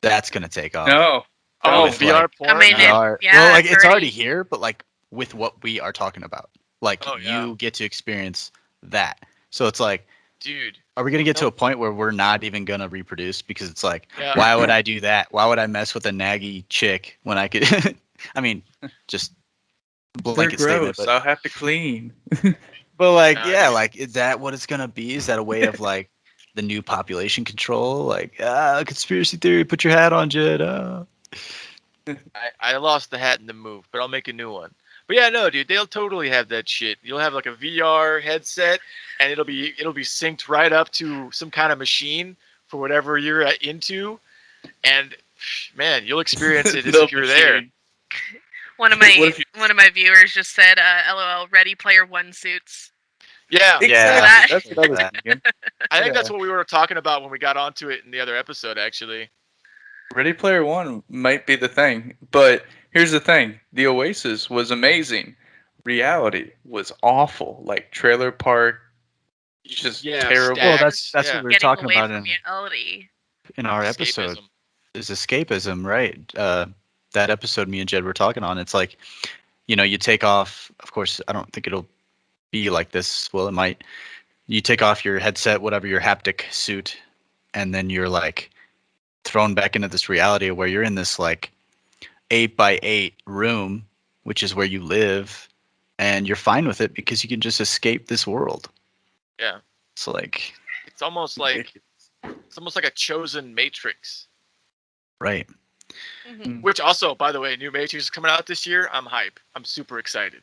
That's going to take off. No. Oh, with, VR like, porn. I mean, VR. yeah, well, like, it's it's already already- here, but like with what we are talking about. Like, Oh, yeah. you get to experience that. So it's like, Dude. are we going to get to a point where we're not even going to reproduce? Because it's like, Yeah. why would I do that? Why would I mess with a naggy chick when I could? I mean, just They're blanket statement. gross. But, I'll have to clean. but like, Nah, yeah, dude. like, is that what it's going to be? Is that a way of like the new population control? Like, conspiracy theory, put your hat on, Jed. I lost the hat in the move, but I'll make a new one. But yeah, no, dude, they'll totally have that shit. You'll have like a VR headset, and it'll be synced right up to some kind of machine for whatever you're into, and man, you'll experience it as The if you're there. machine. One of What my if you- one of my viewers just said, "LOL, Ready Player One suits." Yeah, Yeah. That's what I was That. thinking. I think that's what we were talking about when we got onto it in the other episode, actually. Ready Player One might be the thing, but here's the thing: the Oasis was amazing. Reality was awful. Like Trailer Park, just terrible. Well, Stacks, that's what we were Getting talking away about from reality. in our episode. Escapism. Is escapism, right? That episode me and Jed were talking on. It's like, you take off. Of course, I don't think it'll be like this. Well, it might. You take off your headset, whatever your haptic suit, and then you're like thrown back into this reality where you're in this like 8x8 room, which is where you live, and you're fine with it because you can just escape this world. Yeah. It's like, It's almost like a chosen Matrix. right. Mhm. Which also, by the way, new Matrix is coming out this year. I'm hype. I'm super excited.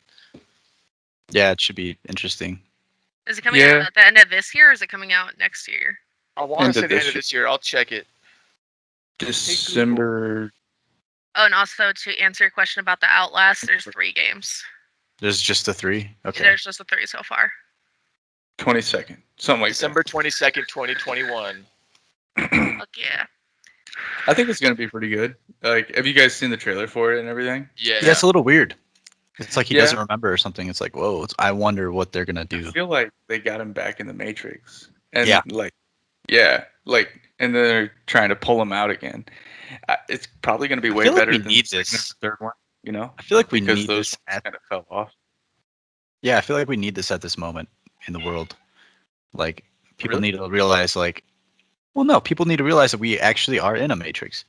Yeah, it should be interesting. Is it coming Yeah. out at the end of this year, or is it coming out next year? I want End to of say the this end of year. this year. I'll check it. December. Oh, and also to answer your question about the Outlast, there's 3 games. There's just the 3. Okay. There's just the 3 so far. 22nd, something like December 22nd, 2021. Fuck yeah. that. I think it's gonna be pretty good. Like, have you guys seen the trailer for it and everything? Yeah. Yeah, it's a little weird. It's like he Yeah. doesn't remember or something. It's like, whoa. I wonder what they're gonna I do. feel like they got him back in the Matrix, and Yeah. and then they're trying to pull him out again. It's probably gonna be way feel like better we than need the second this. and third one. I feel like we because need those this at kind of fell off. Yeah, I feel like we need this at this moment in the world. Like, people Really? need to realize, like, well, no, people need to realize that we actually are in a matrix,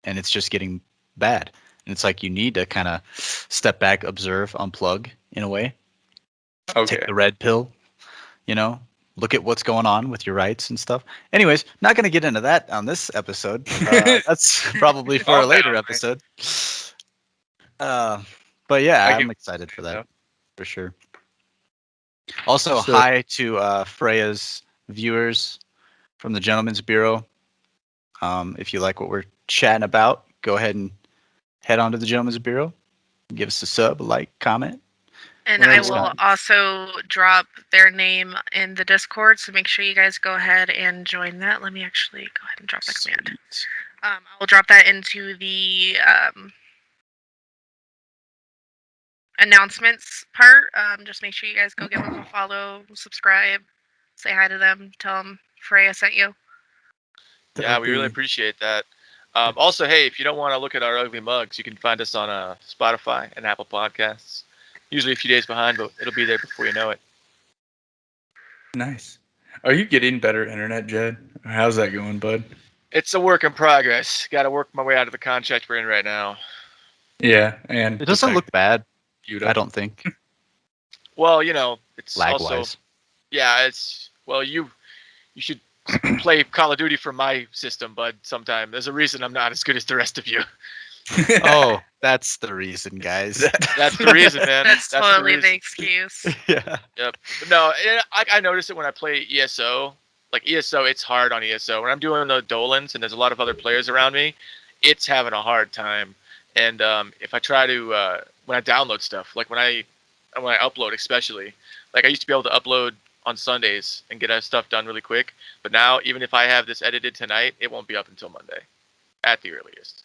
and it's just getting bad. And it's like you need to kind of step back, observe, unplug in a way, Okay. take the red pill, look at what's going on with your rights and stuff. Anyways, not going to get into that on this episode. That's probably for a Calm later down, man. episode. But yeah, I I'm get- excited for yeah. that, for sure. Also, So- hi to Freya's viewers from the Gentleman's Bureau. If you like what we're chatting about, go ahead and head on to the Gentleman's Bureau. Give us a sub, a like, comment. And Well, I it's will not- also drop their name in the Discord, so make sure you guys go ahead and join that. Let me actually go ahead and drop that command. Sweet. I will drop that into the announcements part. Just make sure you guys go give them a follow, subscribe, say hi to them, tell them Freya sent you. Yeah, we really appreciate that. Also, hey, if you don't want to look at our ugly mugs, you can find us on Spotify and Apple Podcasts. Usually a few days behind, but it'll be there before you know it. Nice. Are you getting better internet, Jed? How's that going, bud? It's a work in progress. Got to work my way out of the contract we're in right now. Yeah, and It doesn't look bad, cute. I don't think, Well, it's lag-wise. also you should play Call of Duty for my system, bud. Sometime there's a reason I'm not as good as the rest of you. Oh, that's the reason, guys. That's the reason, man. That's totally the reason. excuse. Yeah. Yep. But no, I notice it when I play ESO. Like ESO, it's hard on ESO. When I'm doing the Dolans and there's a lot of other players around me, it's having a hard time. And if I try to when I download stuff, like when I upload, especially, like I used to be able to upload on Sundays and get stuff done really quick. But now, even if I have this edited tonight, it won't be up until Monday, at the earliest.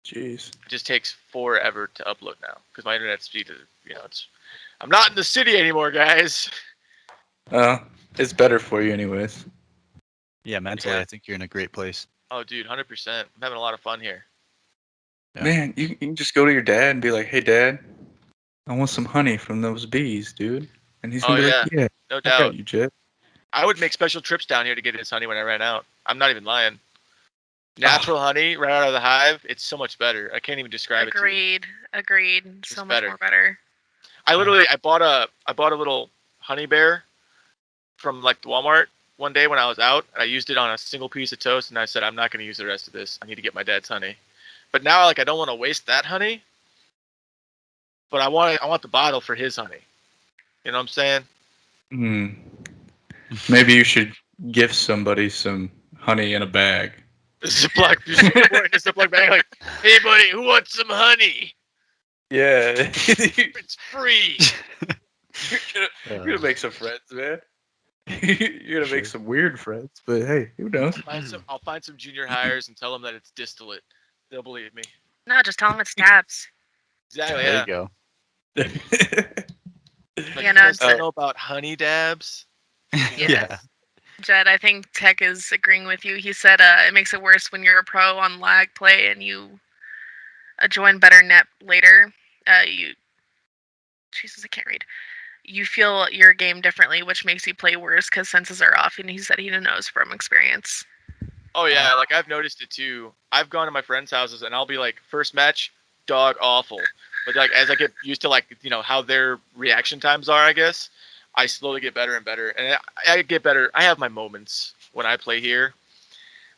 Jeez. It just takes forever to upload now because my internet speed is, I'm not in the city anymore, guys. It's better for you anyways. Yeah, mentally, Yeah. I think you're in a great place. Oh, dude, 100%. I'm having a lot of fun here. Yeah. Man, you can just go to your dad and be like, "Hey, Dad, I want some honey from those bees, dude." And he's gonna Oh, be like, "Yeah, No I doubt. got you, Jed." I would make special trips down here to get his honey when I ran out. I'm not even lying. Natural honey right out of the hive, it's so much better. I can't even describe it to you. Agreed. So It's much better. more better. I bought a little honey bear from like Walmart one day when I was out. I used it on a single piece of toast, and I said, I'm not going to use the rest of this. I need to get my dad's honey. But now, like, I don't want to waste that honey. But I want the bottle for his honey. You know what I'm saying? Hmm. Maybe you should gift somebody some honey in a bag. The Ziploc bag, like, hey buddy, who wants some honey? Yeah. It's free. You're gonna make some friends, man. You're gonna make some weird friends, but hey, who knows? I'll find some junior hires and tell them that it's distillate. They'll believe me. No, just tell him it's dabs. Exactly. There Yeah. you go. Like, Yeah, you no, guys it's don't know about honey dabs? Yeah. Jed, I think Tech is agreeing with you. He said it makes it worse when you're a pro on lag play and you join better net later. Jesus, I can't read. You feel your game differently, which makes you play worse because senses are off. And he said he knows from experience. Oh yeah, like I've noticed it too. I've gone to my friends' houses and I'll be like, first match, dog awful. But like as I get used to like how their reaction times are, I guess I slowly get better and better, and I get better. I have my moments when I play here.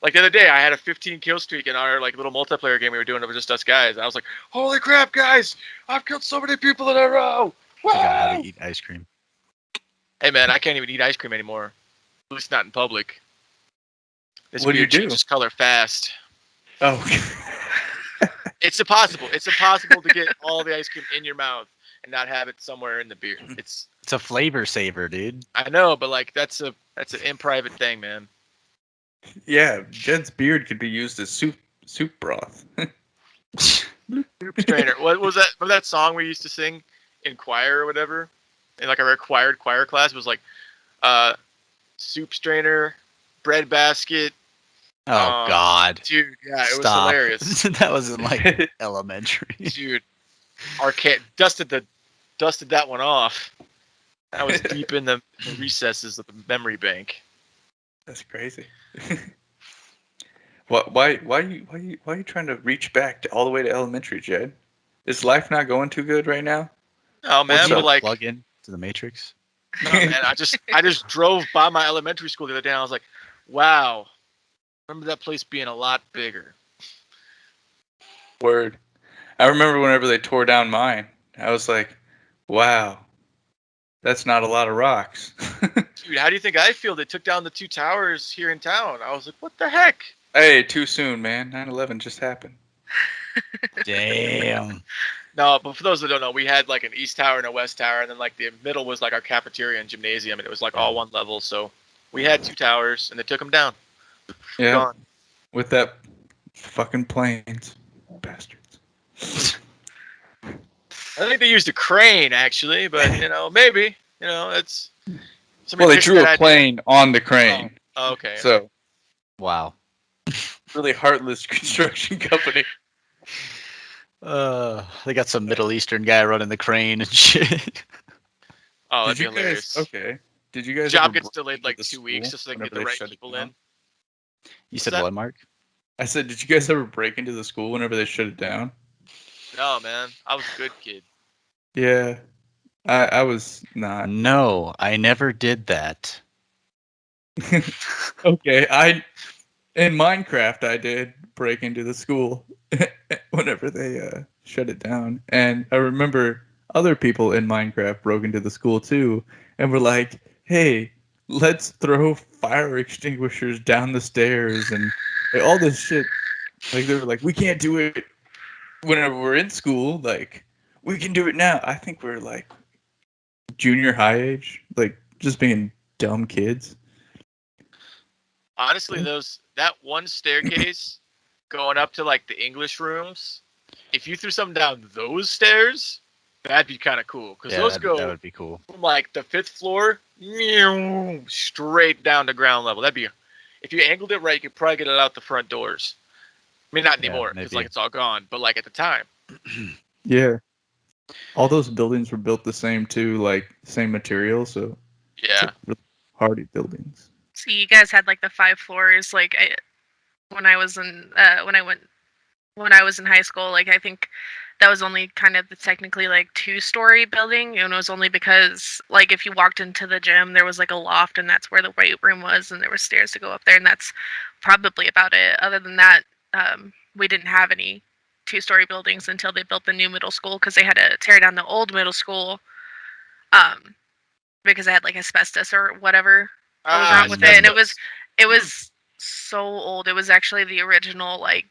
Like the other day, I had a 15 kill streak in our like little multiplayer game we were doing. It was just us guys. And I was like, holy crap, guys! I've killed so many people in a row. Forgot how Wow! to eat ice cream. Hey man, I can't even eat ice cream anymore. At least not in public. This What do you beard do? changes color fast. Oh, It's impossible. It's impossible to get all the ice cream in your mouth and not have it somewhere in the beer. It's a flavor saver, dude. I know, but like that's an in private thing, man. yeah. Jed's beard could be used as soup broth. Soup strainer. What was that? Remember that song we used to sing in choir or whatever? In like a required choir class, it was like soup strainer, bread basket. Oh God, Dude, yeah, it was stop! hilarious. That was in like elementary. Dude, Arcade dusted that one off. That was deep in the recesses of the memory bank. That's crazy. Why are you trying to reach back all the way to elementary, Jed? Is life not going too good right now? Oh man, Need but to like, plug in to the Matrix. no man, I just drove by my elementary school the other day and I was like, wow, remember that place being a lot bigger. Word. I remember whenever they tore down mine, I was like, wow, that's not a lot of rocks. Dude, how do you think I feel? They took down the 2 towers here in town. I was like, what the heck? Hey, too soon, man. 9/11 just happened. Damn. No, but for those that don't know, we had like an east tower and a west tower, and then like the middle was like our cafeteria and gymnasium, and it was like all one level. So we had 2 towers, and they took them down. Yeah, Gone. with that fucking planes, bastards. I think they used a crane actually, but maybe it's. Well, they pitched drew that a idea. plane on the crane. Oh, okay. So Wow. really heartless construction company. They got some Middle Eastern guy running the crane and shit. Oh, Did that'd you be hilarious. guys? Okay. Did you guys? Job ever gets break delayed into like the 2 weeks school just so they can get whenever the they right shut it people down? in. You said that? what, Mark? I said, did you guys ever break into the school whenever they shut it down? No, man, I was a good kid. Yeah, I was not. No, I never did that. Okay, in Minecraft I did break into the school whenever they shut it down, and I remember other people in Minecraft broke into the school too, and were like, "Hey, let's throw fire extinguishers down the stairs and like, all this shit." Like they were like, "We can't do it whenever we're in school. Like we can do it now." I think we're like junior high age, like just being dumb kids. Honestly, that one staircase going up to like the English rooms, if you threw something down those stairs, that'd be kind of cool because Yeah, those that go would be cool. from like the 5th floor straight down to ground level. That'd be, if you angled it right, you could probably get it out the front doors. I mean, not Yeah, anymore because maybe. like it's all gone. But like at the time, Yeah. All those buildings were built the same too, like same material, so it's yeah. like really hardy buildings. So you guys had like the 5 floors. Like when I was in when I was in high school, like I think that was only kind of the technically like 2-story building, and it was only because like if you walked into the gym, there was like a loft, and that's where the weight room was, and there were stairs to go up there, and that's probably about it. Other than that, we didn't have any 2-story buildings until they built the new middle school because they had to tear down the old middle school, because it had like asbestos or whatever was wrong with it, and it was so old. It was actually the original like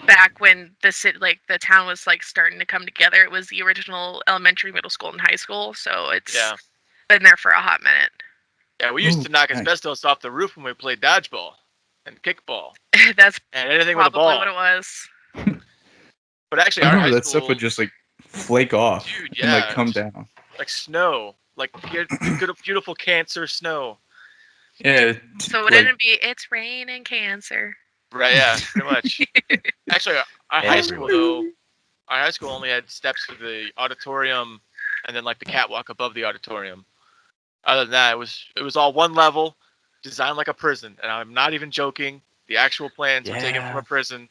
back when the town was like starting to come together. It was the original elementary, middle school, and high school. So it's been there for a hot minute. Yeah, we used to knock nice. asbestos off the roof when we played dodgeball and kickball That's and anything with a probably ball. what it was. But actually, I our remember high that school, stuff would just like flake off dude, and like yeah, come down. like snow, like good, beautiful cancer snow. Yeah. So wouldn't it be it's rain and cancer? Right? Yeah, pretty much. Actually, our high school Everywhere. our high school only had steps to the auditorium, and then like the catwalk above the auditorium. Other than that, it was all one level, designed like a prison, and I'm not even joking. The actual plans were taken from Yeah. a prison.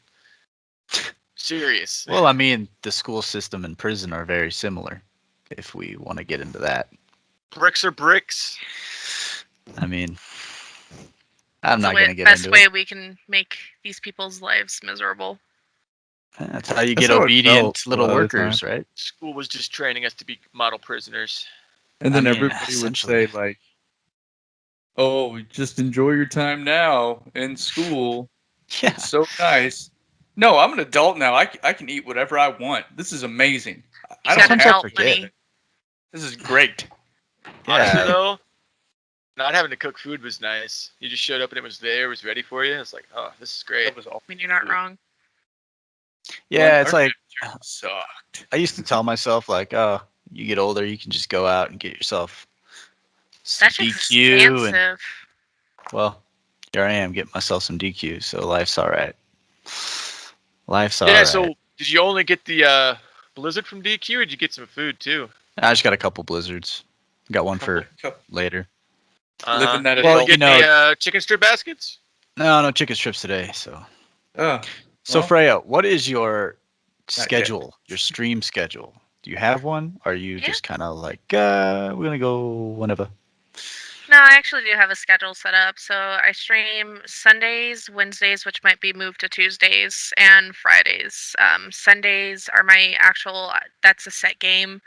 Serious. Well, I mean, the school system and prison are very similar. If we want to get into that, Bricks are bricks. I mean, I'm It's not the gonna get best into way it. we can make these people's lives miserable. That's how you That's get how it obedient felt a little lot of the workers, right? School was just training us to be model prisoners. And I then mean, everybody would essentially. say like, "Oh, just enjoy your time now in school. Yeah. It's so nice." No, I'm an adult now. I can eat whatever I want. This is amazing. I You don't got Sometimes I have adult to. forget. money. This is great. Honestly, Yeah. though, not having to cook food was nice. You just showed up and it was there, it was ready for you. It's like, oh, this is great. That was all. I mean, you're not wrong. Yeah, it's like Sucked. I used to tell myself like, oh, you get older, you can just go out and get yourself some That's DQ, and expensive. well, here I am getting myself some DQ, so life's all right. Life's all Yeah, right. so did you only get the blizzard from DQ, or did you get some food too? I just got a couple blizzards. Got one for later. Living that Did Well, you adult. get you know- the chicken strip baskets? No chicken strips today. So Oh, so well, Freya, what is your yet. schedule? Your stream schedule? Do you have one? Or are you Yeah. just kind of like, we're gonna go whenever? No, I actually do have a schedule set up. So I stream Sundays, Wednesdays, which might be moved to Tuesdays, and Fridays. Sundays are my actual, that's a set game.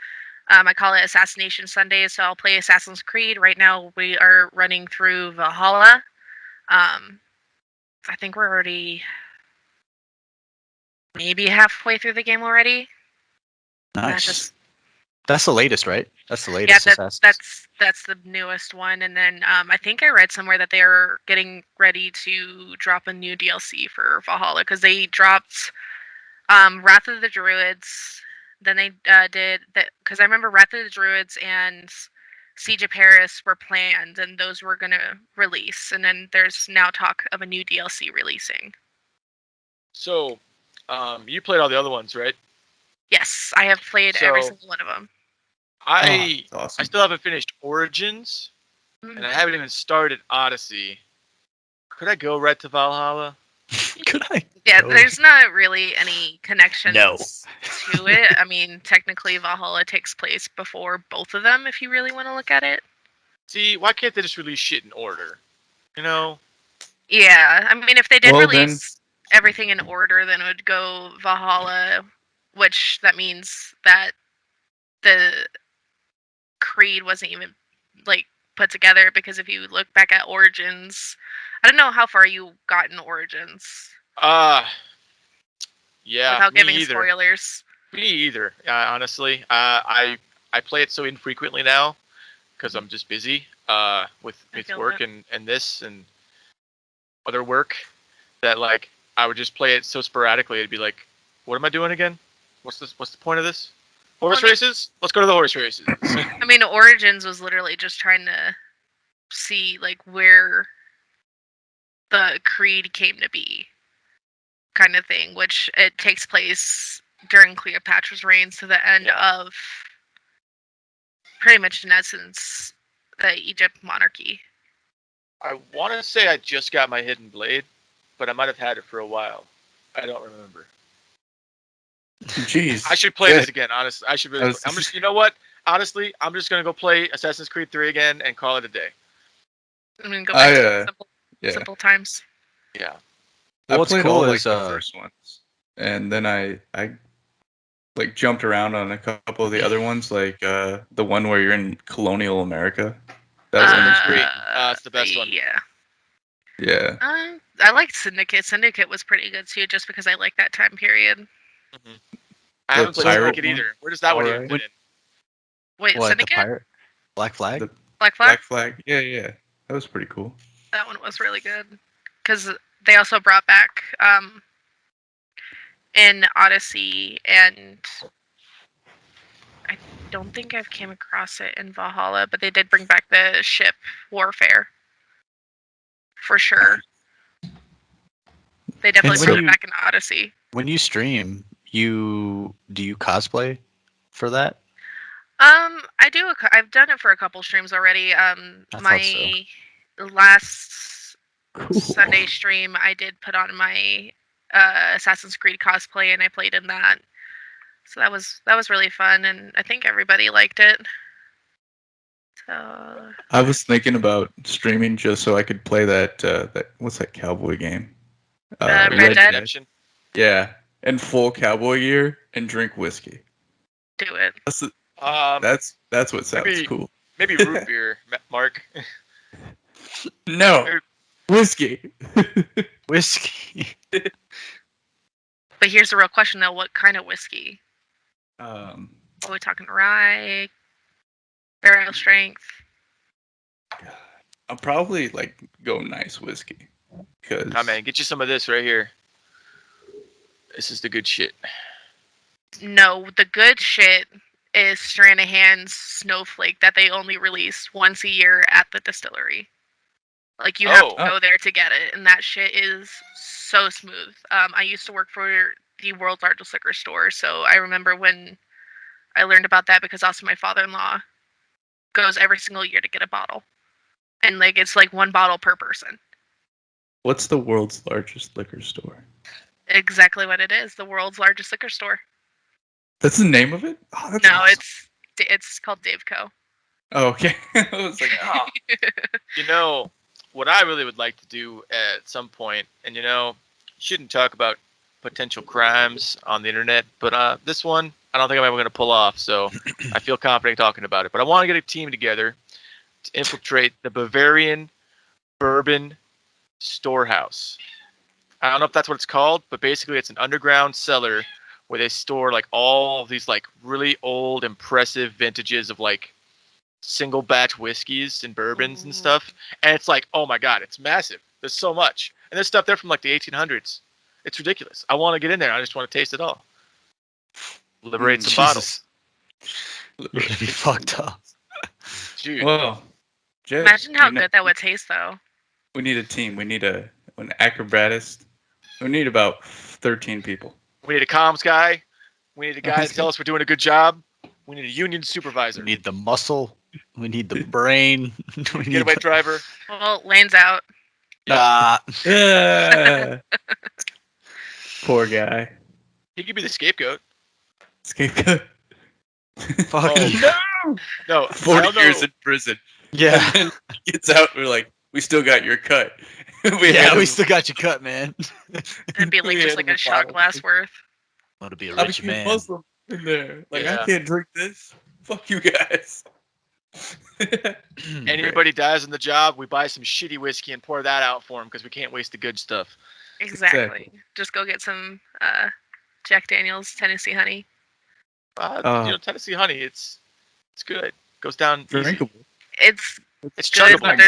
I call it Assassination Sundays, so I'll play Assassin's Creed. Right now, we are running through Valhalla. I think we're already maybe halfway through the game already. Nice. That's the latest, right? That's the Yeah, latest Assassin's. that's the newest one. And then I think I read somewhere that they're getting ready to drop a new DLC for Valhalla because they dropped Wrath of the Druids. Then they did that because I remember Wrath of the Druids and Siege of Paris were planned, and those were gonna release. And then there's now talk of a new DLC releasing. So, you played all the other ones, right? Yes, I have played every So- single one of them. I that's awesome. I still haven't finished Origins, and I haven't even started Odyssey. Could I go right to Valhalla? Could I? Yeah, go? there's not really any connections No. to it. I mean, technically, Valhalla takes place before both of them, if you really want to look at it. See, why can't they just release shit in order? You know? Yeah, I mean, if they did Well, then- release everything in order, then it would go Valhalla, which that means that the Creed wasn't even like put together because if you look back at Origins, I don't know how far you got in Origins Yeah, without me giving either. spoilers. Me either. Honestly, I play it so infrequently now because I'm just busy with feel work that. and this and other work that like I would just play it so sporadically. It'd be like, what am I doing again? What's this? What's the point of this? Horse races? Let's go to the horse races. I mean, Origins was literally just trying to see like where the Creed came to be, kind of thing. Which it takes place during Cleopatra's reign to the end of, pretty much in essence, the Egypt monarchy. I want to say I just got my hidden blade, but I might have had it for a while. I don't remember. Jeez. I should play Yeah. this again. Honestly, I should really. I was- I'm just. You know what? Honestly, I'm just gonna go play Assassin's Creed 3 again and call it a day. I mean, go back to yeah. simple times. Yeah. I What's played cool all like is, the first ones, and then I like jumped around on a couple of the other ones, like the one where you're in colonial America. That one was great. It's the best one. Yeah. Yeah. I liked Syndicate. Syndicate was pretty good too, just because I liked that time period. Mm-hmm. I haven't played pirate Syndicate one? either. Where does that one even Alright. fit in? Wait, What, the Syndicate? pirate? Black Flag? The Black Flag? Black Flag. Yeah, yeah. That was pretty cool. That one was really good. Because they also brought back in Odyssey, and I don't think I've came across it in Valhalla, but they did bring back the ship warfare. For sure. They definitely so- bring it back in Odyssey. When you stream, do you cosplay for that? I do. I've done it for a couple streams already. I thought My last Cool. Sunday stream, I did put on my Assassin's Creed cosplay, and I played in that. So that was really fun, and I think everybody liked it. So I was thinking about streaming just so I could play that what's that cowboy game? Red Dead? Redemption. Yeah, in full cowboy gear and drink whiskey. do it. That's what sounds maybe- cool. Maybe root beer, Mark. No, whiskey. Whiskey. But here's the real question, though: what kind of whiskey? Are we talking rye, barrel strength? I'll probably like go nice whiskey because Oh man, get you some of this right here. This is the good shit. No, the good shit is Stranahan's Snowflake that they only release once a year at the distillery. Like, you have to go there to get it, and that shit is so smooth. I used to work for the world's largest liquor store, so I remember when I learned about that, because also my father-in-law goes every single year to get a bottle. And, like, it's like one bottle per person. What's the world's largest liquor store? Exactly what it is, the world's largest liquor store. That's the name of it? Oh, that's No, awesome. it's called Daveco. Oh, okay. I was like, oh. You know, what I really would like to do at some point, and shouldn't talk about potential crimes on the internet, but this one, I don't think I'm ever going to pull off, so I feel confident talking about it. But I want to get a team together to infiltrate the Bavarian Bourbon Storehouse. I don't know if that's what it's called, but basically it's an underground cellar where they store like all of these like really old, impressive vintages of like single batch whiskeys and bourbons and stuff. And it's like, oh my god, it's massive. There's so much. And there's stuff there from like the 1800s. It's ridiculous. I want to get in there. I just want to taste it all. Liberate some bottles. You're gonna be fucked up. Dude. Well, Jed, Imagine how good that would taste, though. We need a team. We need an acrobatist. We need about 13 people. We need a comms guy. We need a guy to tell us we're doing a good job. We need a union supervisor. We need the muscle. We need the brain. We need Getaway driver. Well, Lane's out. Poor guy. He could be the scapegoat. Scapegoat. Fuck Oh, No, 40 years in prison. Yeah. And then he gets out. We're like, we still got your cut. We still got you cut, man. It'd be like We just had like him a a shot bottle. glass worth. Want to be a I rich became man. Muslim in there. Like, Yeah. I can't drink this. Fuck you guys. Anybody dies on the job, we buy some shitty whiskey and pour that out for him because we can't waste the good stuff. Exactly. Just go get some Jack Daniel's Tennessee Honey. Tennessee honey, it's good. Goes down easy. Drinkable. It's It's good, chuggable. but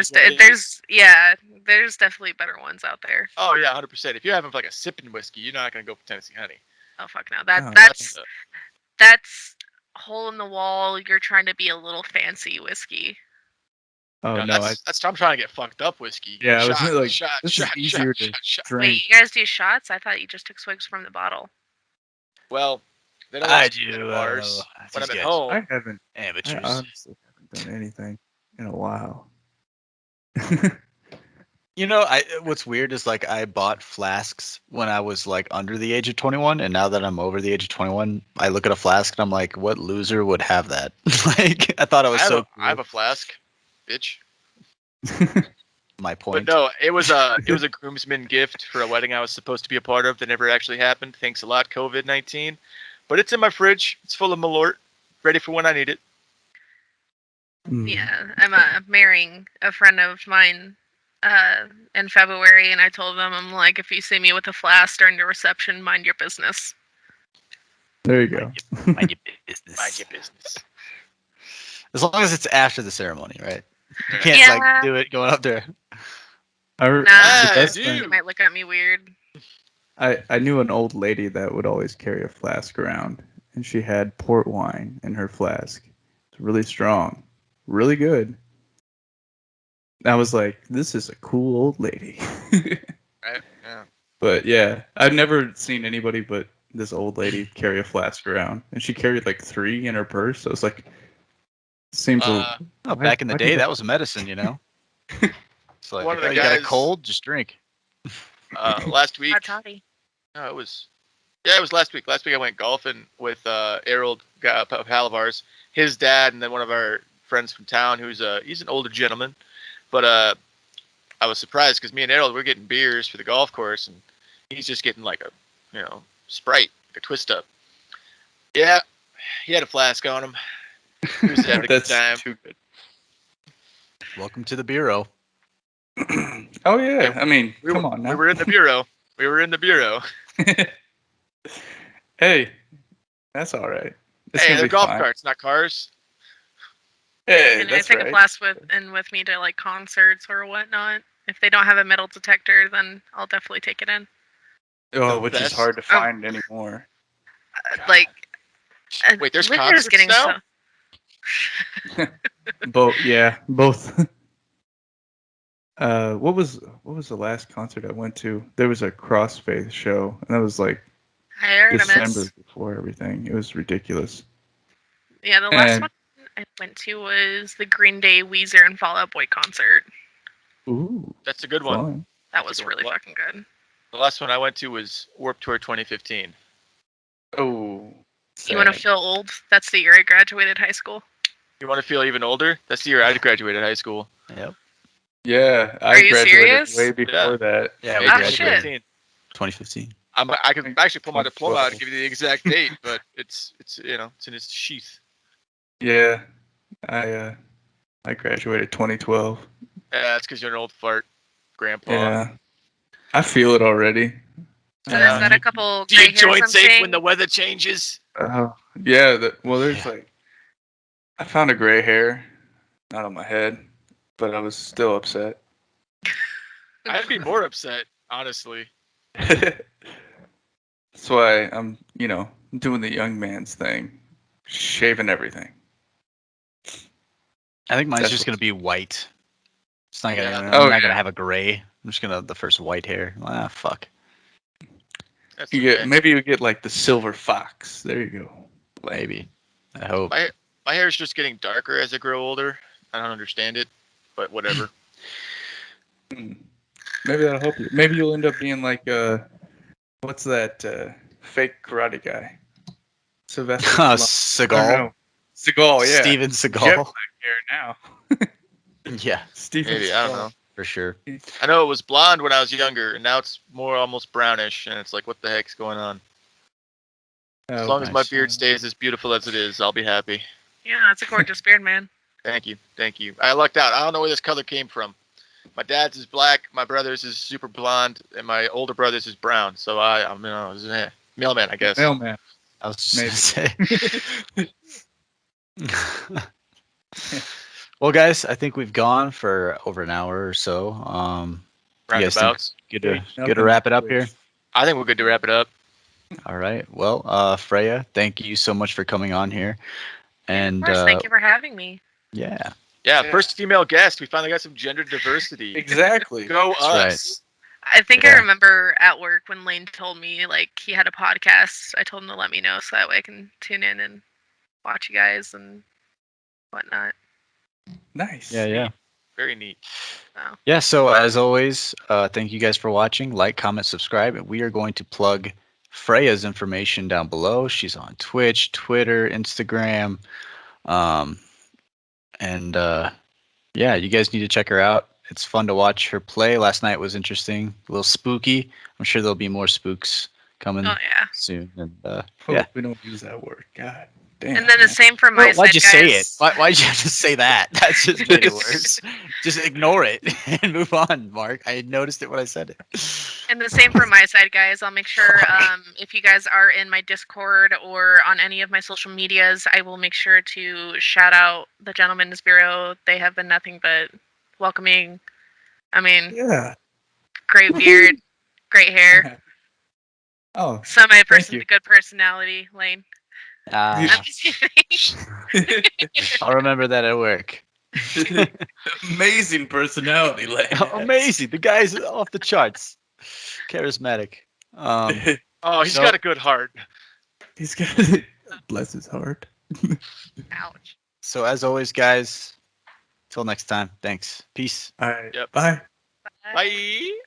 there's definitely better ones out there. Oh yeah, 100%. If you're having like a sipping whiskey, you're not gonna go for Tennessee honey. Oh fuck no. Oh, That's hole in the wall. You're trying to be a little fancy whiskey. Oh, no. That's I'm trying to get fucked up whiskey. Yeah, I was Shot, like, shot, this shot, is easier shot, to shot. drink. Wait, you guys do shots? I thought you just took swigs from the bottle. Well, they don't I want do. bars when I'm at guys- home. I haven't. I Amateurs. honestly haven't done anything in a while. You know, what's weird is like I bought flasks when I was like under the age of 21, and now that I'm over the age of 21, I look at a flask and I'm like, what loser would have that? Like, I thought it was I have a flask, bitch. my But point. no, it was a groomsman gift for a wedding I was supposed to be a part of that never actually happened. Thanks a lot, COVID-19. But it's in my fridge. It's full of Malort, ready for when I need it. Mm. Yeah, I'm marrying a friend of mine in February, and I told them, I'm like, if you see me with a flask during the reception, mind your business. There you go. Mind your business. Mind your business. As long as it's after the ceremony, right? You Yeah. can't Yeah. like do it going up there. I, re- Nah, the best dude. thing- You might look at me weird. I knew an old lady that would always carry a flask around, and she had port wine in her flask. It's really strong, really good. I was like, this is a cool old lady. Right? Yeah. But yeah, I've never seen anybody but this old lady carry a flask around, and she carried like 3 in her purse. So it's like, seems Uh, Oh, why- back in the why do you day, have- that was medicine, you know. It's like, One of the oh, you got a guys- cold, just drink. last week. Hot toddy. No, it was. Yeah, it was last week. Last week I went golfing with Harold, a pal of ours, his dad, and then one of our friends from town he's an older gentleman. But I was surprised because me and Harold we're getting beers for the golf course, and he's just getting like a Sprite, like a twist up. Yeah, he had a flask on him. He was having a good That's time. too good. Welcome to the bureau. Oh yeah, I mean, come on We now. were in the bureau. We were in the bureau. Hey, that's all right. It's Hey, gonna they're be golf fine. carts, not cars. Hey, And I that's take right. a flask with me to like concerts or whatnot. If they don't have a metal detector, then I'll definitely take it in. Oh, The which is best- hard to find anymore. Like, Wait, there's liquor is concerts getting now? Both, yeah, both. What was the last concert I went to? There was a Crossfaith show, and that was like Hi, Artemis. December before everything. It was ridiculous. Yeah, the last And- one I went to was the Green Day, Weezer, and Fall Out Boy concert. Ooh, That's a good one. fun. That was Good really one. fucking good. The last one I went to was Warped Tour 2015. Oh, You want to sad. feel old? That's the year I graduated high school. You want to feel even older? That's the year I graduated high school. Yep. Yeah, Are I you graduated serious? way before Yeah. that. Yeah, May we Ah, graduated shit. 2015. I could actually pull my diploma out and 2012. give you the exact date, but it's it's in its sheath. Yeah, I graduated 2012. Yeah, that's because you're an old fart, grandpa. Yeah, I feel it already. So there's got a couple gray hairs I'm seeing. weather changes? Yeah. There's Yeah. like, I found a gray hair, not on my head, but I was still upset. I'd be more upset, honestly. That's why I'm, doing the young man's thing, shaving everything. I think mine's That's just what- gonna be white. It's not gonna. Yeah. I'm Oh, not yeah. gonna have a gray. I'm just gonna have the first white hair. Ah, fuck. That's You okay. get maybe you get like the silver fox. There you go. Maybe. I hope. My hair is just getting darker as I grow older. I don't understand it, but whatever. Hmm. Maybe that'll help you. Maybe you'll end up being like what's that fake karate guy? Sylvester. Stallone. I don't Seagal. know. Seagal, yeah. Steven Jet Seagal. black hair now. Yeah, Steven Maybe, I don't Seagal. know. for sure. I know it was blonde when I was younger, and now it's more almost brownish, and it's like, what the heck's going on? As Oh, long as my nice. beard stays as beautiful as it is, I'll be happy. Yeah, it's a gorgeous beard, man. Thank you. I lucked out. I don't know where this color came from. My dad's is black, my brother's is super blonde, and my older brother's is brown. So I'm mailman, I guess. Mailman. I was just gonna say. Well, guys, I think we've gone for over an hour or so. You guys think Roundabouts. good Hey, to good to wrap it up here? I think we're good to wrap it up. All right. Well, Freya, thank you so much for coming on here. And Of course, thank you for having me. yeah, Yeah, Yeah. first female guest. We finally got some gender diversity. Exactly. Go That's us. I think I Yeah. remember at work when Lane told me like he had a podcast. I told him to let me know so that way I can tune in and watch you guys and whatnot. Nice. yeah. Very neat. Yeah, so as always, thank you guys for watching. Like, comment, subscribe. We are going to plug Freya's information down below. She's on Twitch, Twitter, Instagram. And yeah, you guys need to check her out. It's fun to watch her play. Last night was interesting, a little spooky. I'm sure there'll be more spooks coming Oh yeah. soon. And Hope yeah, we don't use that word. God. Damn, And then the man. same from my side, Why'd you say it? guys. Why'd you have to say that? That's just made it worse. Just ignore it and move on, Mark. I noticed it when I said it. And the same from my side, guys. I'll make sure if you guys are in my Discord or on any of my social medias, I will make sure to shout out the Gentleman's Bureau. They have been nothing but welcoming. I mean, Yeah. great beard, great hair, Oh, good personality, Lane. I'm Ah, just kidding. I'll remember that at work. Amazing personality, Lane. Amazing. The guy's off the charts. Charismatic. Oh, he's So- got a good heart. he's got bless his heart. Ouch. So as always, guys, till next time. Thanks. Peace. All right. Yep. Bye. Bye.